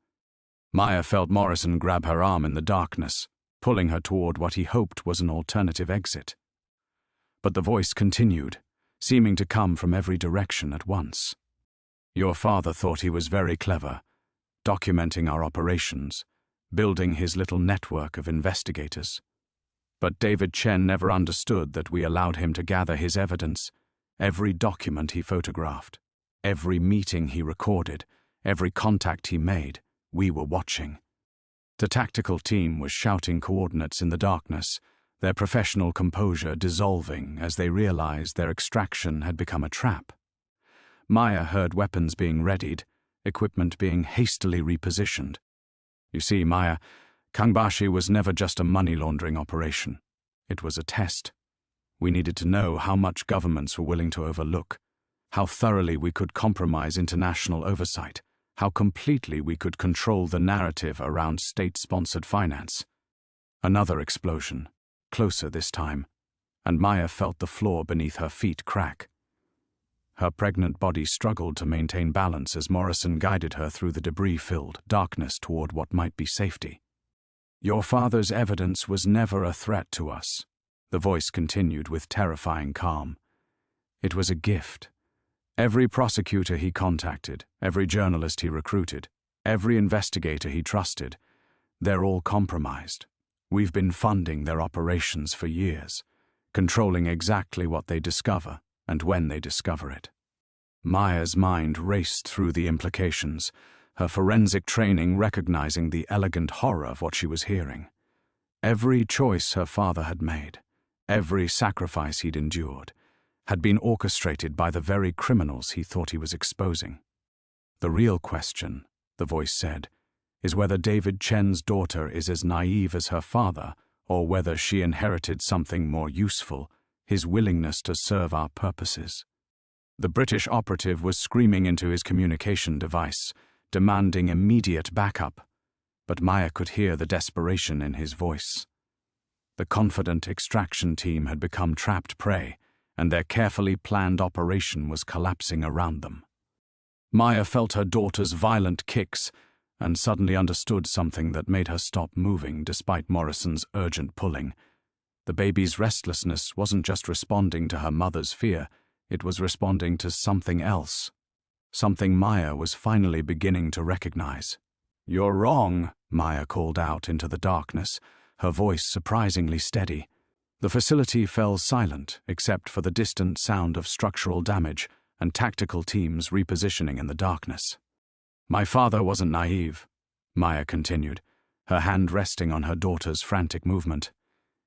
Maya felt Morrison grab her arm in the darkness, pulling her toward what he hoped was an alternative exit. But the voice continued, seeming to come from every direction at once. "Your father thought he was very clever, documenting our operations, building his little network of investigators. But David Chen never understood that we allowed him to gather his evidence, every document he photographed, every meeting he recorded, every contact he made. We were watching." The tactical team was shouting coordinates in the darkness, their professional composure dissolving as they realized their extraction had become a trap. Maya heard weapons being readied, equipment being hastily repositioned. "You see, Maya, Kangbashi was never just a money laundering operation. It was a test. We needed to know how much governments were willing to overlook, how thoroughly we could compromise international oversight, how completely we could control the narrative around state-sponsored finance. Another explosion, closer this time, and Maya felt the floor beneath her feet crack. Her pregnant body struggled to maintain balance as Morrison guided her through the debris-filled darkness toward what might be safety. "Your father's evidence was never a threat to us," the voice continued with terrifying calm. "It was a gift. Every prosecutor he contacted, every journalist he recruited, every investigator he trusted, they're all compromised. We've been funding their operations for years, controlling exactly what they discover and when they discover it." Maya's mind raced through the implications, her forensic training recognizing the elegant horror of what she was hearing. Every choice her father had made, every sacrifice he'd endured, had been orchestrated by the very criminals he thought he was exposing. "The real question," the voice said, "is whether David Chen's daughter is as naive as her father, or whether she inherited something more useful, his willingness to serve our purposes." The British operative was screaming into his communication device, demanding immediate backup, but Maya could hear the desperation in his voice. The confident extraction team had become trapped prey, and their carefully planned operation was collapsing around them. Maya felt her daughter's violent kicks and suddenly understood something that made her stop moving despite Morrison's urgent pulling. The baby's restlessness wasn't just responding to her mother's fear, it was responding to something else. Something Maya was finally beginning to recognize. "You're wrong," Maya called out into the darkness, her voice surprisingly steady. The facility fell silent except for the distant sound of structural damage and tactical teams repositioning in the darkness. "My father wasn't naive," Maya continued, her hand resting on her daughter's frantic movement.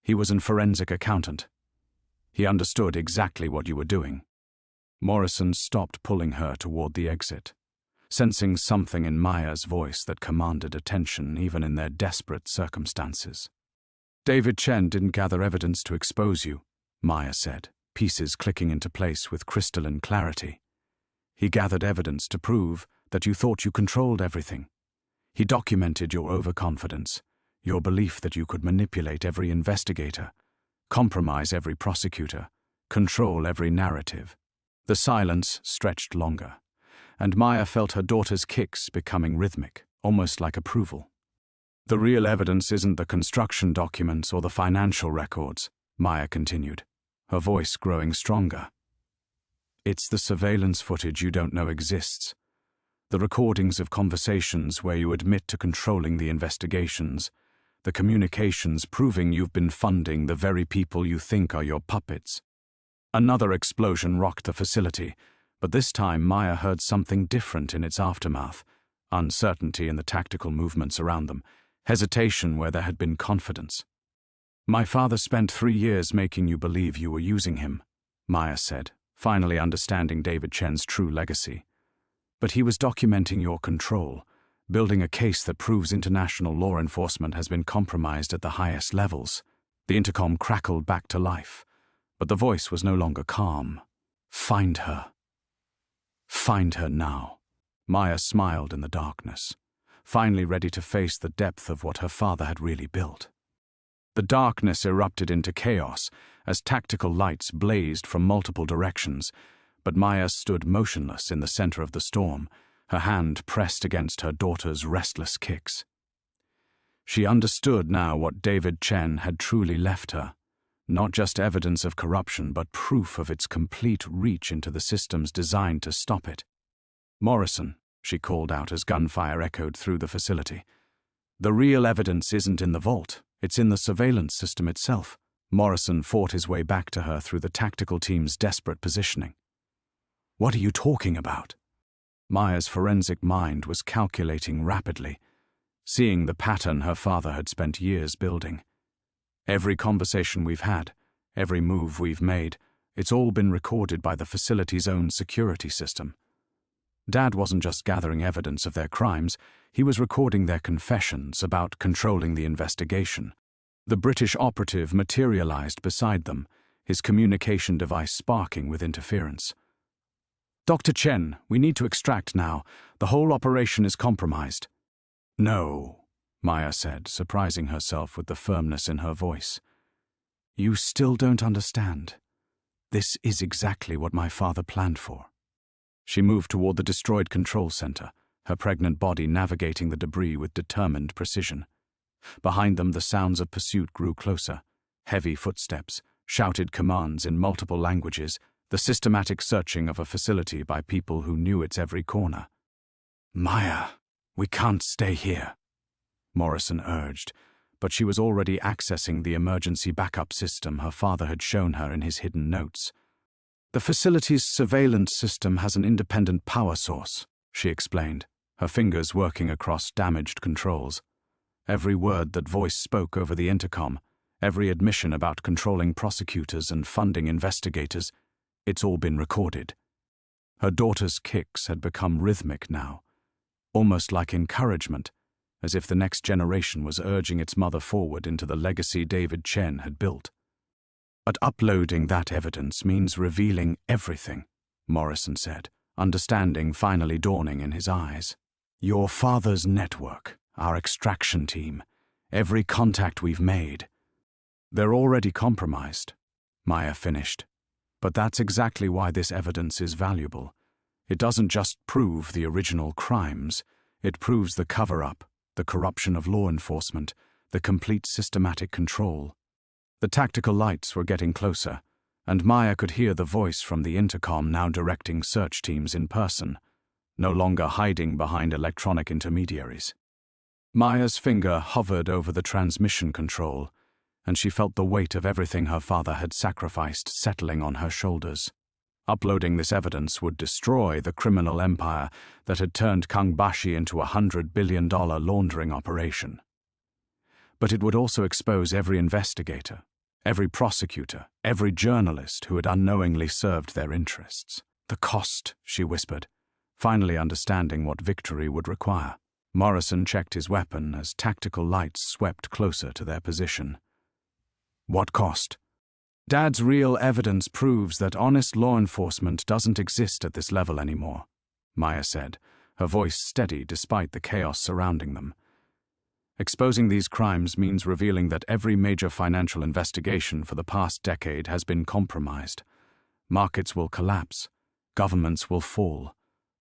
"He was a forensic accountant. He understood exactly what you were doing." Morrison stopped pulling her toward the exit, sensing something in Maya's voice that commanded attention even in their desperate circumstances. "David Chen didn't gather evidence to expose you," Maya said, pieces clicking into place with crystalline clarity. "He gathered evidence to prove that you thought you controlled everything. He documented your overconfidence, your belief that you could manipulate every investigator, compromise every prosecutor, control every narrative." The silence stretched longer, and Maya felt her daughter's kicks becoming rhythmic, almost like approval. "The real evidence isn't the construction documents or the financial records," Maya continued, her voice growing stronger. "It's the surveillance footage you don't know exists. The recordings of conversations where you admit to controlling the investigations, the communications proving you've been funding the very people you think are your puppets." Another explosion rocked the facility, but this time Maya heard something different in its aftermath: uncertainty in the tactical movements around them, hesitation where there had been confidence. "My father spent 3 years making you believe you were using him," Maya said, finally understanding David Chen's true legacy. "But he was documenting your control, building a case that proves international law enforcement has been compromised at the highest levels." The intercom crackled back to life, but the voice was no longer calm. "Find her. Find her now." Maya smiled in the darkness, finally ready to face the depth of what her father had really built. The darkness erupted into chaos as tactical lights blazed from multiple directions, but Maya stood motionless in the center of the storm, her hand pressed against her daughter's restless kicks. She understood now what David Chen had truly left her. Not just evidence of corruption, but proof of its complete reach into the systems designed to stop it. "Morrison," she called out as gunfire echoed through the facility. "The real evidence isn't in the vault, it's in the surveillance system itself." Morrison fought his way back to her through the tactical team's desperate positioning. "What are you talking about?" Maya's forensic mind was calculating rapidly, seeing the pattern her father had spent years building. Every conversation we've had, every move we've made, it's all been recorded by the facility's own security system. Dad wasn't just gathering evidence of their crimes, he was recording their confessions about controlling the investigation, The British operative materialized beside them, his communication device sparking with interference. "Dr. Chen, we need to extract now. The whole operation is compromised." "No," Maya said, surprising herself with the firmness in her voice. "You still don't understand. This is exactly what my father planned for." She moved toward the destroyed control center, her pregnant body navigating the debris with determined precision. Behind them, the sounds of pursuit grew closer. Heavy footsteps, shouted commands in multiple languages, the systematic searching of a facility by people who knew its every corner. "Maya, we can't stay here," Morrison urged, but she was already accessing the emergency backup system her father had shown her in his hidden notes. "The facility's surveillance system has an independent power source," she explained, her fingers working across damaged controls. Every word that voice spoke over the intercom, every admission about controlling prosecutors and funding investigators, it's all been recorded. Her daughter's kicks had become rhythmic now, almost like encouragement, as if the next generation was urging its mother forward into the legacy David Chen had built. "But uploading that evidence means revealing everything," Morrison said, understanding finally dawning in his eyes. "Your father's network, our extraction team, every contact we've made. They're already compromised," Maya finished. "But that's exactly why this evidence is valuable. It doesn't just prove the original crimes, it proves the cover-up, the corruption of law enforcement, the complete systematic control." The tactical lights were getting closer, and Maya could hear the voice from the intercom now directing search teams in person, no longer hiding behind electronic intermediaries. Maya's finger hovered over the transmission control, and she felt the weight of everything her father had sacrificed settling on her shoulders. Uploading this evidence would destroy the criminal empire that had turned Kangbashi into a $100 billion laundering operation. But it would also expose every investigator, every prosecutor, every journalist who had unknowingly served their interests. "The cost," she whispered, finally understanding what victory would require. Morrison checked his weapon as tactical lights swept closer to their position. "What cost?" "Dad's real evidence proves that honest law enforcement doesn't exist at this level anymore," Maya said, her voice steady despite the chaos surrounding them. "Exposing these crimes means revealing that every major financial investigation for the past decade has been compromised. Markets will collapse, governments will fall,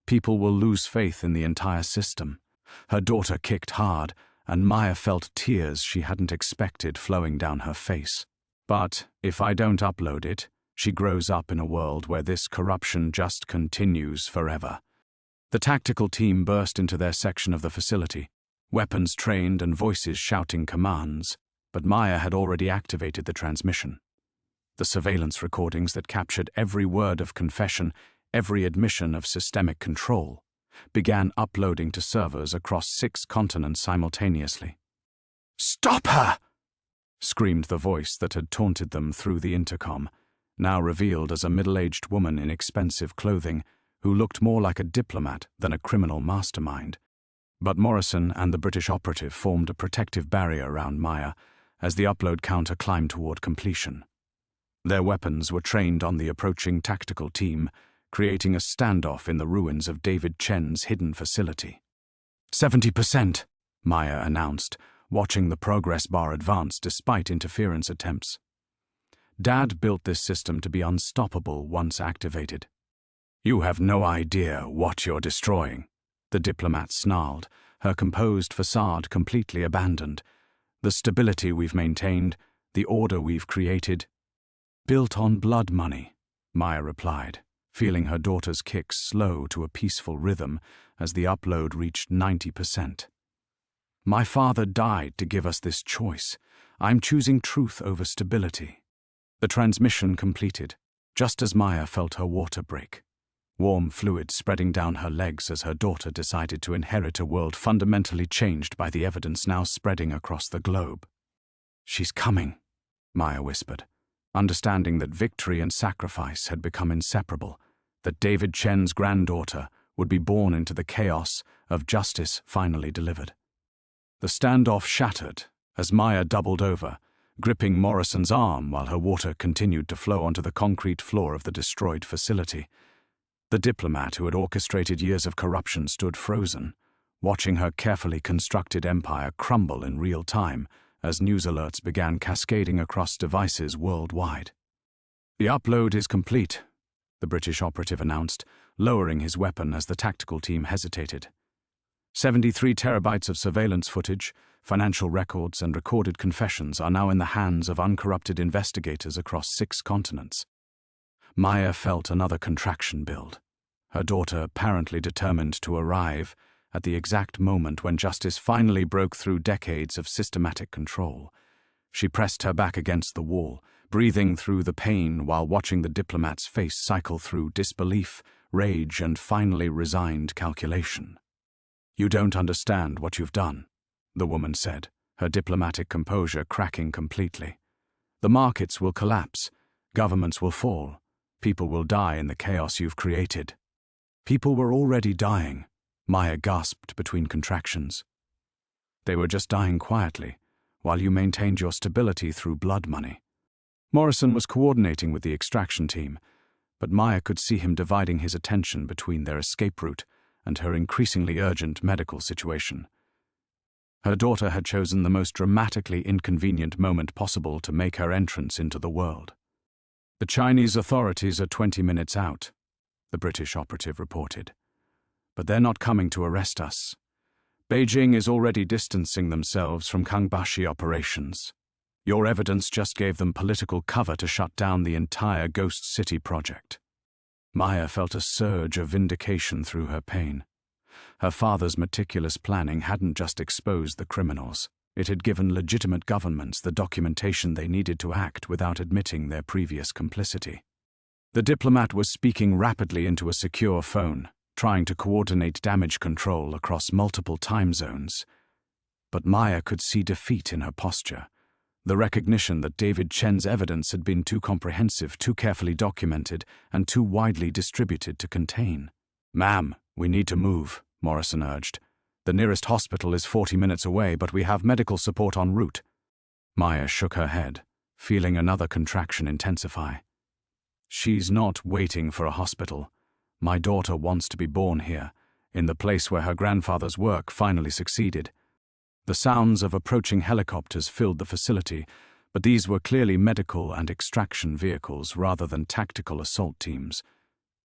people will lose faith in the entire system." Her daughter kicked hard, and Maya felt tears she hadn't expected flowing down her face. "But if I don't upload it, she grows up in a world where this corruption just continues forever." The tactical team burst into their section of the facility, weapons trained and voices shouting commands, but Maya had already activated the transmission. The surveillance recordings that captured every word of confession, every admission of systemic control, began uploading to servers across 6 continents simultaneously. "Stop her!" screamed the voice that had taunted them through the intercom, now revealed as a middle-aged woman in expensive clothing who looked more like a diplomat than a criminal mastermind. But Morrison and the British operative formed a protective barrier around Maya as the upload counter climbed toward completion. Their weapons were trained on the approaching tactical team, creating a standoff in the ruins of David Chen's hidden facility. 70%, Maya announced, watching the progress bar advance despite interference attempts. Dad built this system to be unstoppable once activated. "You have no idea what you're destroying," the diplomat snarled, her composed facade completely abandoned. "The stability we've maintained, the order we've created." "Built on blood money," Maya replied, feeling her daughter's kicks slow to a peaceful rhythm as the upload reached 90%. "My father died to give us this choice. I'm choosing truth over stability." The transmission completed, just as Maya felt her water break. Warm fluid spreading down her legs as her daughter decided to inherit a world fundamentally changed by the evidence now spreading across the globe. "She's coming," Maya whispered, understanding that victory and sacrifice had become inseparable, that David Chen's granddaughter would be born into the chaos of justice finally delivered. The standoff shattered as Maya doubled over, gripping Morrison's arm while her water continued to flow onto the concrete floor of the destroyed facility. The diplomat who had orchestrated years of corruption stood frozen, watching her carefully constructed empire crumble in real time as news alerts began cascading across devices worldwide. "The upload is complete," the British operative announced, lowering his weapon as the tactical team hesitated. 73 terabytes of surveillance footage, financial records, and recorded confessions are now in the hands of uncorrupted investigators across 6 continents. Maya felt another contraction build, her daughter apparently determined to arrive at the exact moment when justice finally broke through decades of systematic control. She pressed her back against the wall, breathing through the pain while watching the diplomat's face cycle through disbelief, rage, and finally resigned calculation. "You don't understand what you've done," the woman said, her diplomatic composure cracking completely. "The markets will collapse, governments will fall, people will die in the chaos you've created." "People were already dying," Maya gasped between contractions. "They were just dying quietly, while you maintained your stability through blood money." Morrison was coordinating with the extraction team, but Maya could see him dividing his attention between their escape route and her increasingly urgent medical situation. Her daughter had chosen the most dramatically inconvenient moment possible to make her entrance into the world. "The Chinese authorities are 20 minutes out," the British operative reported. "But they're not coming to arrest us. Beijing is already distancing themselves from Kangbashi operations. Your evidence just gave them political cover to shut down the entire Ghost City project." Maya felt a surge of vindication through her pain. Her father's meticulous planning hadn't just exposed the criminals, it had given legitimate governments the documentation they needed to act without admitting their previous complicity. The diplomat was speaking rapidly into a secure phone, trying to coordinate damage control across multiple time zones. But Maya could see defeat in her posture, the recognition that David Chen's evidence had been too comprehensive, too carefully documented, and too widely distributed to contain. "Ma'am, we need to move," Morrison urged. "The nearest hospital is 40 minutes away, but we have medical support en route." Maya shook her head, feeling another contraction intensify. "She's not waiting for a hospital. My daughter wants to be born here, in the place where her grandfather's work finally succeeded." The sounds of approaching helicopters filled the facility, but these were clearly medical and extraction vehicles rather than tactical assault teams.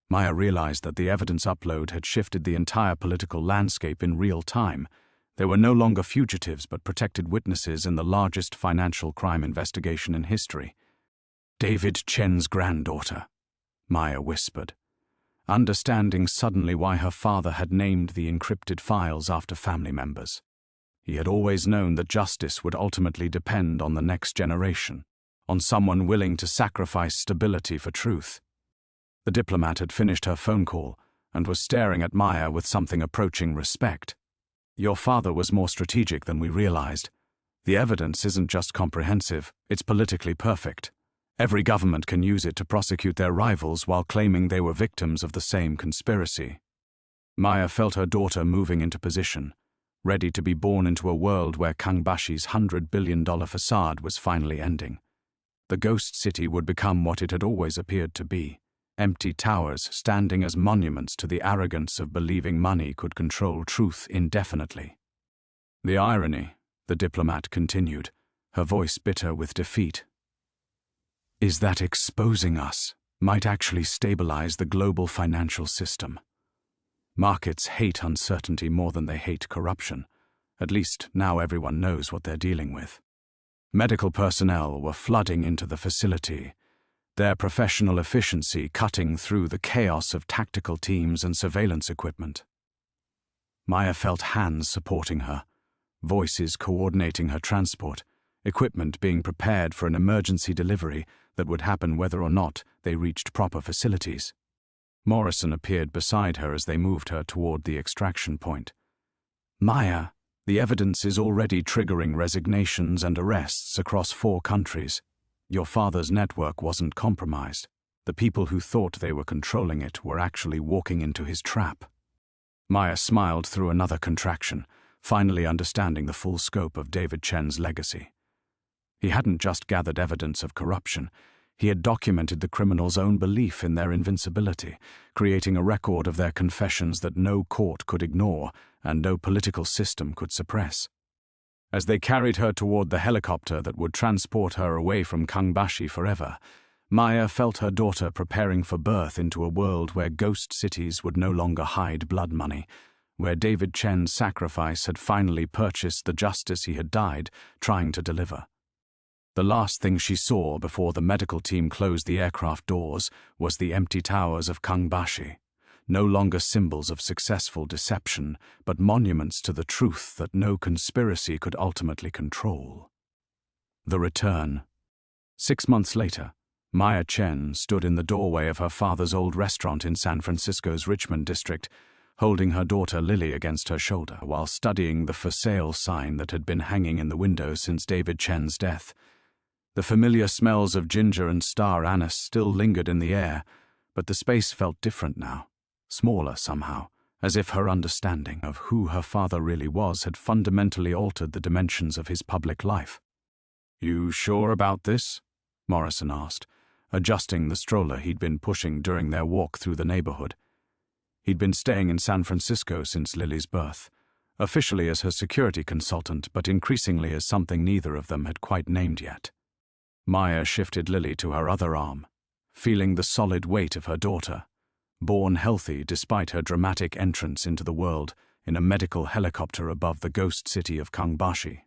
Maya realized that the evidence upload had shifted the entire political landscape in real time. They were no longer fugitives but protected witnesses in the largest financial crime investigation in history. "David Chen's granddaughter," Maya whispered, understanding suddenly why her father had named the encrypted files after family members. He had always known that justice would ultimately depend on the next generation, on someone willing to sacrifice stability for truth. The diplomat had finished her phone call and was staring at Maya with something approaching respect. "Your father was more strategic than we realized. The evidence isn't just comprehensive, it's politically perfect. Every government can use it to prosecute their rivals while claiming they were victims of the same conspiracy." Maya felt her daughter moving into position, ready to be born into a world where Kangbashi's $100 billion facade was finally ending. The Ghost City would become what it had always appeared to be, empty towers standing as monuments to the arrogance of believing money could control truth indefinitely. "The irony," the diplomat continued, her voice bitter with defeat, "is that exposing us might actually stabilize the global financial system. Markets hate uncertainty more than they hate corruption. At least now everyone knows what they're dealing with." Medical personnel were flooding into the facility, their professional efficiency cutting through the chaos of tactical teams and surveillance equipment. Maya felt hands supporting her, voices coordinating her transport, equipment being prepared for an emergency delivery that would happen whether or not they reached proper facilities. Morrison appeared beside her as they moved her toward the extraction point. "Maya, the evidence is already triggering resignations and arrests across 4 countries. Your father's network wasn't compromised. The people who thought they were controlling it were actually walking into his trap." Maya smiled through another contraction, finally understanding the full scope of David Chen's legacy. He hadn't just gathered evidence of corruption. He had documented the criminals' own belief in their invincibility, creating a record of their confessions that no court could ignore and no political system could suppress. As they carried her toward the helicopter that would transport her away from Kangbashi forever, Maya felt her daughter preparing for birth into a world where ghost cities would no longer hide blood money, where David Chen's sacrifice had finally purchased the justice he had died trying to deliver. The last thing she saw before the medical team closed the aircraft doors was the empty towers of Kangbashi, no longer symbols of successful deception, but monuments to the truth that no conspiracy could ultimately control. The return. 6 months later, Maya Chen stood in the doorway of her father's old restaurant in San Francisco's Richmond district, holding her daughter Lily against her shoulder while studying the for sale sign that had been hanging in the window since David Chen's death. The familiar smells of ginger and star anise still lingered in the air, but the space felt different now, smaller somehow, as if her understanding of who her father really was had fundamentally altered the dimensions of his public life. "You sure about this?" Morrison asked, adjusting the stroller he'd been pushing during their walk through the neighborhood. He'd been staying in San Francisco since Lily's birth, officially as her security consultant, but increasingly as something neither of them had quite named yet. Maya shifted Lily to her other arm, feeling the solid weight of her daughter, born healthy despite her dramatic entrance into the world in a medical helicopter above the ghost city of Kangbashi.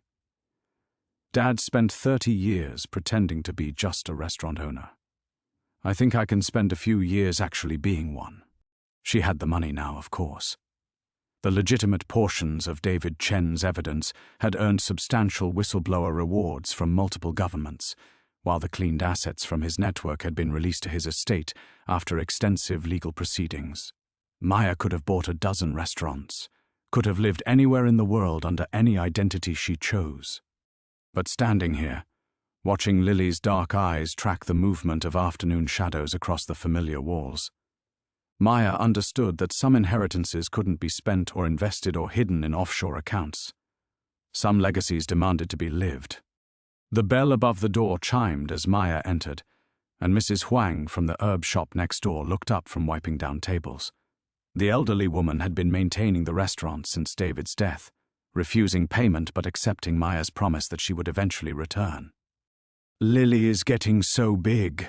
Dad spent 30 years pretending to be just a restaurant owner. I think I can spend a few years actually being one. She had the money now, of course. The legitimate portions of David Chen's evidence had earned substantial whistleblower rewards from multiple governments, while the cleaned assets from his network had been released to his estate after extensive legal proceedings. Maya could have bought a dozen restaurants, could have lived anywhere in the world under any identity she chose. But standing here, watching Lily's dark eyes track the movement of afternoon shadows across the familiar walls, Maya understood that some inheritances couldn't be spent or invested or hidden in offshore accounts. Some legacies demanded to be lived. The bell above the door chimed as Maya entered, and Mrs. Huang from the herb shop next door looked up from wiping down tables. The elderly woman had been maintaining the restaurant since David's death, refusing payment but accepting Maya's promise that she would eventually return. "Lily is getting so big,"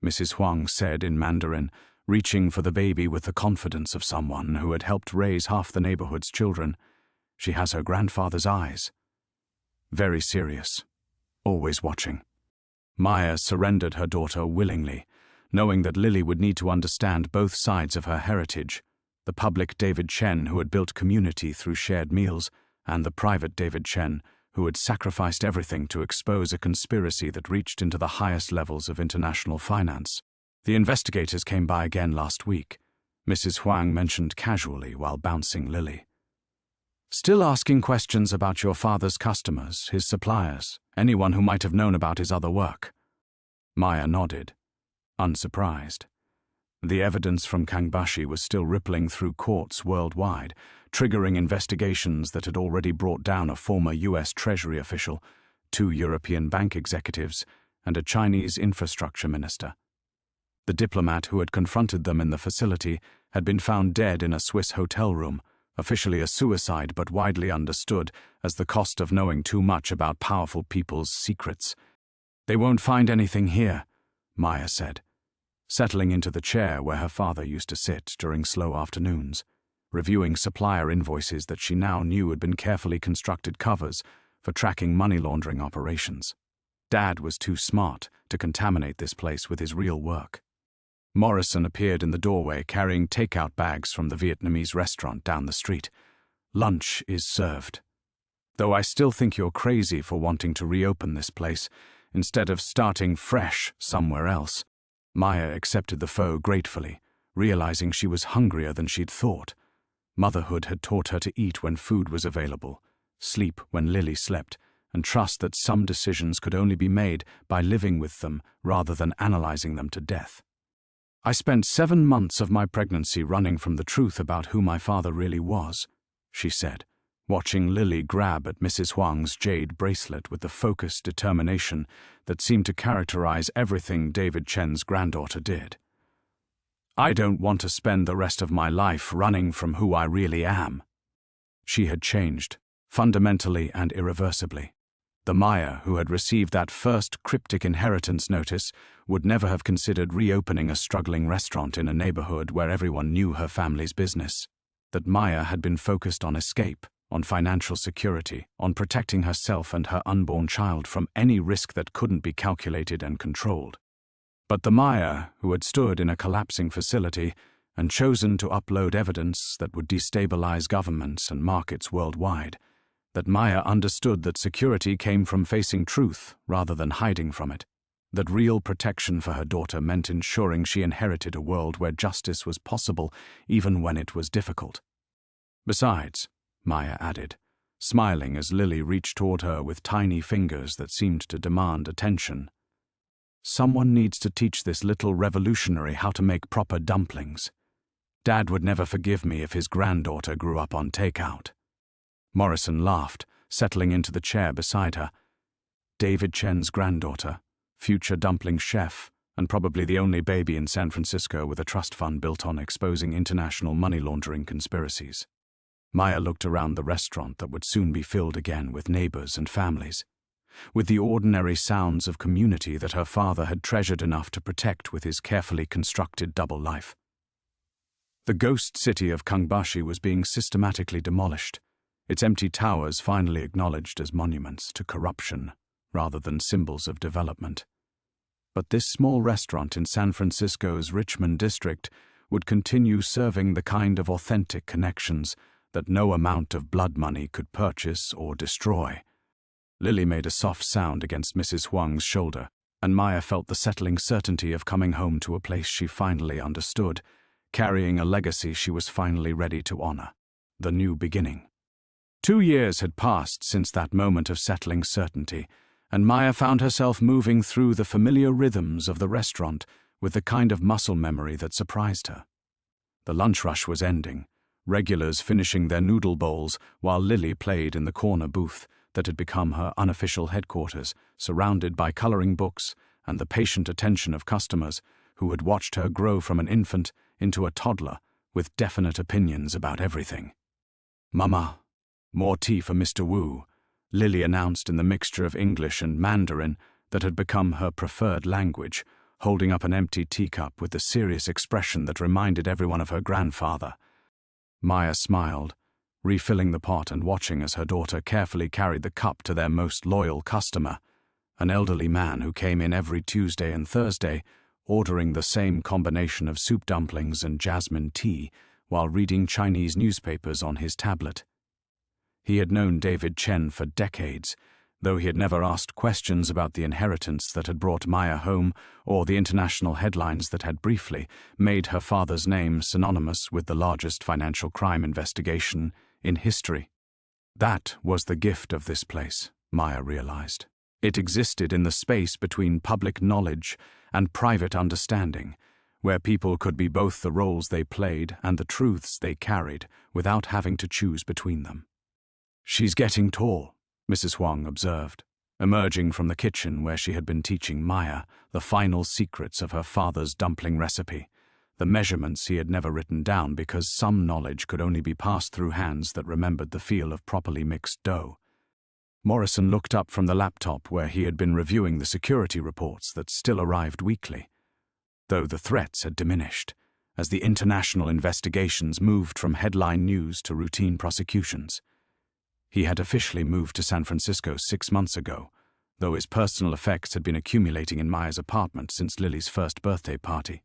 Mrs. Huang said in Mandarin, reaching for the baby with the confidence of someone who had helped raise half the neighborhood's children. "She has her grandfather's eyes. Very serious. Always watching." Maya surrendered her daughter willingly, knowing that Lily would need to understand both sides of her heritage, the public David Chen who had built community through shared meals, and the private David Chen who had sacrificed everything to expose a conspiracy that reached into the highest levels of international finance. "The investigators came by again last week," Mrs. Huang mentioned casually while bouncing Lily. "Still asking questions about your father's customers, his suppliers, anyone who might have known about his other work?" Maya nodded, unsurprised. The evidence from Kangbashi was still rippling through courts worldwide, triggering investigations that had already brought down a former U.S. Treasury official, 2 European bank executives, and a Chinese infrastructure minister. The diplomat who had confronted them in the facility had been found dead in a Swiss hotel room, officially a suicide but widely understood as the cost of knowing too much about powerful people's secrets. "They won't find anything here," Maya said, settling into the chair where her father used to sit during slow afternoons, reviewing supplier invoices that she now knew had been carefully constructed covers for tracking money laundering operations. Dad was too smart to contaminate this place with his real work. Morrison appeared in the doorway carrying takeout bags from the Vietnamese restaurant down the street. "Lunch is served. Though I still think you're crazy for wanting to reopen this place instead of starting fresh somewhere else." Maya accepted the pho gratefully, realizing she was hungrier than she'd thought. Motherhood had taught her to eat when food was available, sleep when Lily slept, and trust that some decisions could only be made by living with them rather than analyzing them to death. "I spent 7 months of my pregnancy running from the truth about who my father really was," she said, watching Lily grab at Mrs. Huang's jade bracelet with the focused determination that seemed to characterize everything David Chen's granddaughter did. "I don't want to spend the rest of my life running from who I really am." She had changed, fundamentally and irreversibly. The Maya who had received that first cryptic inheritance notice would never have considered reopening a struggling restaurant in a neighborhood where everyone knew her family's business. That Maya had been focused on escape, on financial security, on protecting herself and her unborn child from any risk that couldn't be calculated and controlled. But the Maya who had stood in a collapsing facility and chosen to upload evidence that would destabilize governments and markets worldwide, that Maya understood that security came from facing truth rather than hiding from it, that real protection for her daughter meant ensuring she inherited a world where justice was possible even when it was difficult. "Besides," Maya added, smiling as Lily reached toward her with tiny fingers that seemed to demand attention, "someone needs to teach this little revolutionary how to make proper dumplings. Dad would never forgive me if his granddaughter grew up on takeout." Morrison laughed, settling into the chair beside her. David Chen's granddaughter, future dumpling chef, and probably the only baby in San Francisco with a trust fund built on exposing international money laundering conspiracies. Maya looked around the restaurant that would soon be filled again with neighbors and families, with the ordinary sounds of community that her father had treasured enough to protect with his carefully constructed double life. The ghost city of Kangbashi was being systematically demolished, its empty towers finally acknowledged as monuments to corruption rather than symbols of development. But this small restaurant in San Francisco's Richmond district would continue serving the kind of authentic connections that no amount of blood money could purchase or destroy. Lily made a soft sound against Mrs. Huang's shoulder, and Maya felt the settling certainty of coming home to a place she finally understood, carrying a legacy she was finally ready to honor: the new beginning. 2 years had passed since that moment of settling certainty, and Maya found herself moving through the familiar rhythms of the restaurant with the kind of muscle memory that surprised her. The lunch rush was ending, regulars finishing their noodle bowls while Lily played in the corner booth that had become her unofficial headquarters, surrounded by coloring books and the patient attention of customers who had watched her grow from an infant into a toddler with definite opinions about everything. "Mama, more tea for Mr. Wu," Lily announced in the mixture of English and Mandarin that had become her preferred language, holding up an empty teacup with the serious expression that reminded everyone of her grandfather. Maya smiled, refilling the pot and watching as her daughter carefully carried the cup to their most loyal customer, an elderly man who came in every Tuesday and Thursday, ordering the same combination of soup dumplings and jasmine tea while reading Chinese newspapers on his tablet. He had known David Chen for decades, though he had never asked questions about the inheritance that had brought Maya home or the international headlines that had briefly made her father's name synonymous with the largest financial crime investigation in history. That was the gift of this place, Maya realized. It existed in the space between public knowledge and private understanding, where people could be both the roles they played and the truths they carried without having to choose between them. "She's getting tall," Mrs. Huang observed, emerging from the kitchen where she had been teaching Maya the final secrets of her father's dumpling recipe, the measurements he had never written down because some knowledge could only be passed through hands that remembered the feel of properly mixed dough. Morrison looked up from the laptop where he had been reviewing the security reports that still arrived weekly, though the threats had diminished as the international investigations moved from headline news to routine prosecutions. He had officially moved to San Francisco 6 months ago, though his personal effects had been accumulating in Maya's apartment since Lily's first birthday party.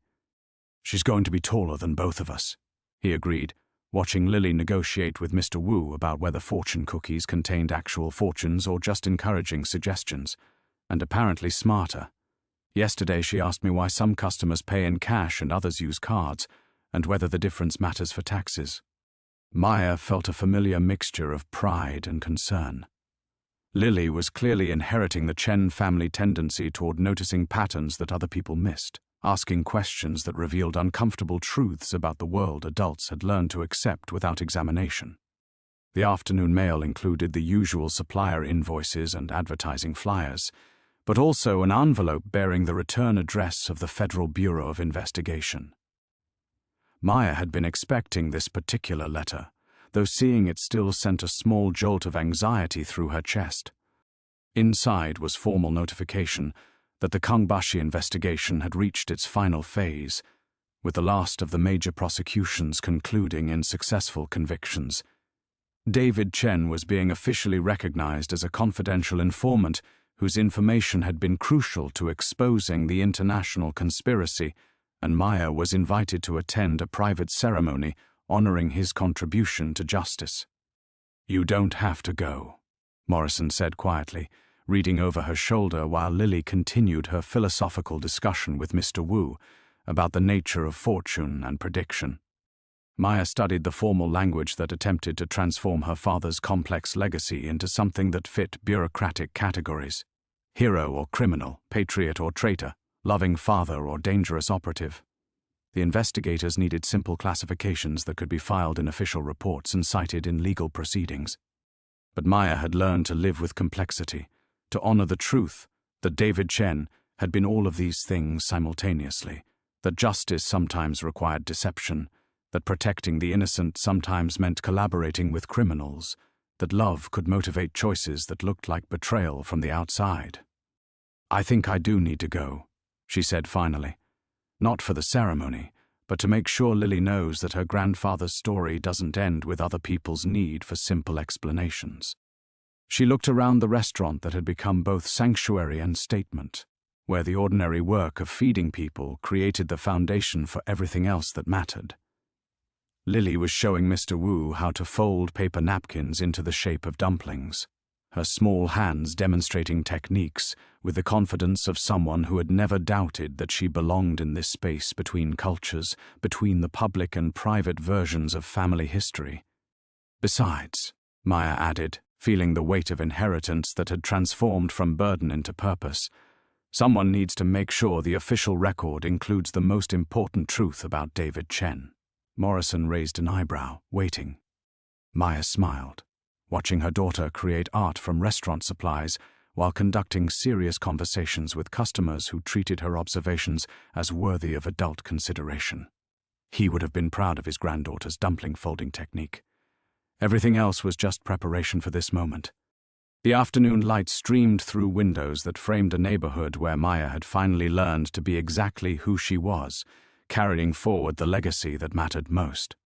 "She's going to be taller than both of us," he agreed, watching Lily negotiate with Mr. Wu about whether fortune cookies contained actual fortunes or just encouraging suggestions, and apparently smarter. Yesterday she asked me why some customers pay in cash and others use cards, and whether the difference matters for taxes. Maya felt a familiar mixture of pride and concern. Lily was clearly inheriting the Chen family tendency toward noticing patterns that other people missed, asking questions that revealed uncomfortable truths about the world adults had learned to accept without examination. The afternoon mail included the usual supplier invoices and advertising flyers, but also an envelope bearing the return address of the Federal Bureau of Investigation. Maya had been expecting this particular letter, though seeing it still sent a small jolt of anxiety through her chest. Inside was formal notification that the Kangbashi investigation had reached its final phase, with the last of the major prosecutions concluding in successful convictions. David Chen was being officially recognized as a confidential informant whose information had been crucial to exposing the international conspiracy, and Maya was invited to attend a private ceremony honoring his contribution to justice. "You don't have to go," Morrison said quietly, reading over her shoulder while Lily continued her philosophical discussion with Mr. Wu about the nature of fortune and prediction. Maya studied the formal language that attempted to transform her father's complex legacy into something that fit bureaucratic categories: hero or criminal, patriot or traitor, loving father or dangerous operative. The investigators needed simple classifications that could be filed in official reports and cited in legal proceedings. But Maya had learned to live with complexity, to honor the truth that David Chen had been all of these things simultaneously, that justice sometimes required deception, that protecting the innocent sometimes meant collaborating with criminals, that love could motivate choices that looked like betrayal from the outside. "I think I do need to go," she said finally. "Not for the ceremony, but to make sure Lily knows that her grandfather's story doesn't end with other people's need for simple explanations." She looked around the restaurant that had become both sanctuary and statement, where the ordinary work of feeding people created the foundation for everything else that mattered. Lily was showing Mr. Wu how to fold paper napkins into the shape of dumplings, her small hands demonstrating techniques with the confidence of someone who had never doubted that she belonged in this space between cultures, between the public and private versions of family history. "Besides," Maya added, feeling the weight of inheritance that had transformed from burden into purpose, "someone needs to make sure the official record includes the most important truth about David Chen." Morrison raised an eyebrow, waiting. Maya smiled, watching her daughter create art from restaurant supplies while conducting serious conversations with customers who treated her observations as worthy of adult consideration. He would have been proud of his granddaughter's dumpling folding technique. Everything else was just preparation for this moment. The afternoon light streamed through windows that framed a neighborhood where Maya had finally learned to be exactly who she was, carrying forward the legacy that mattered most.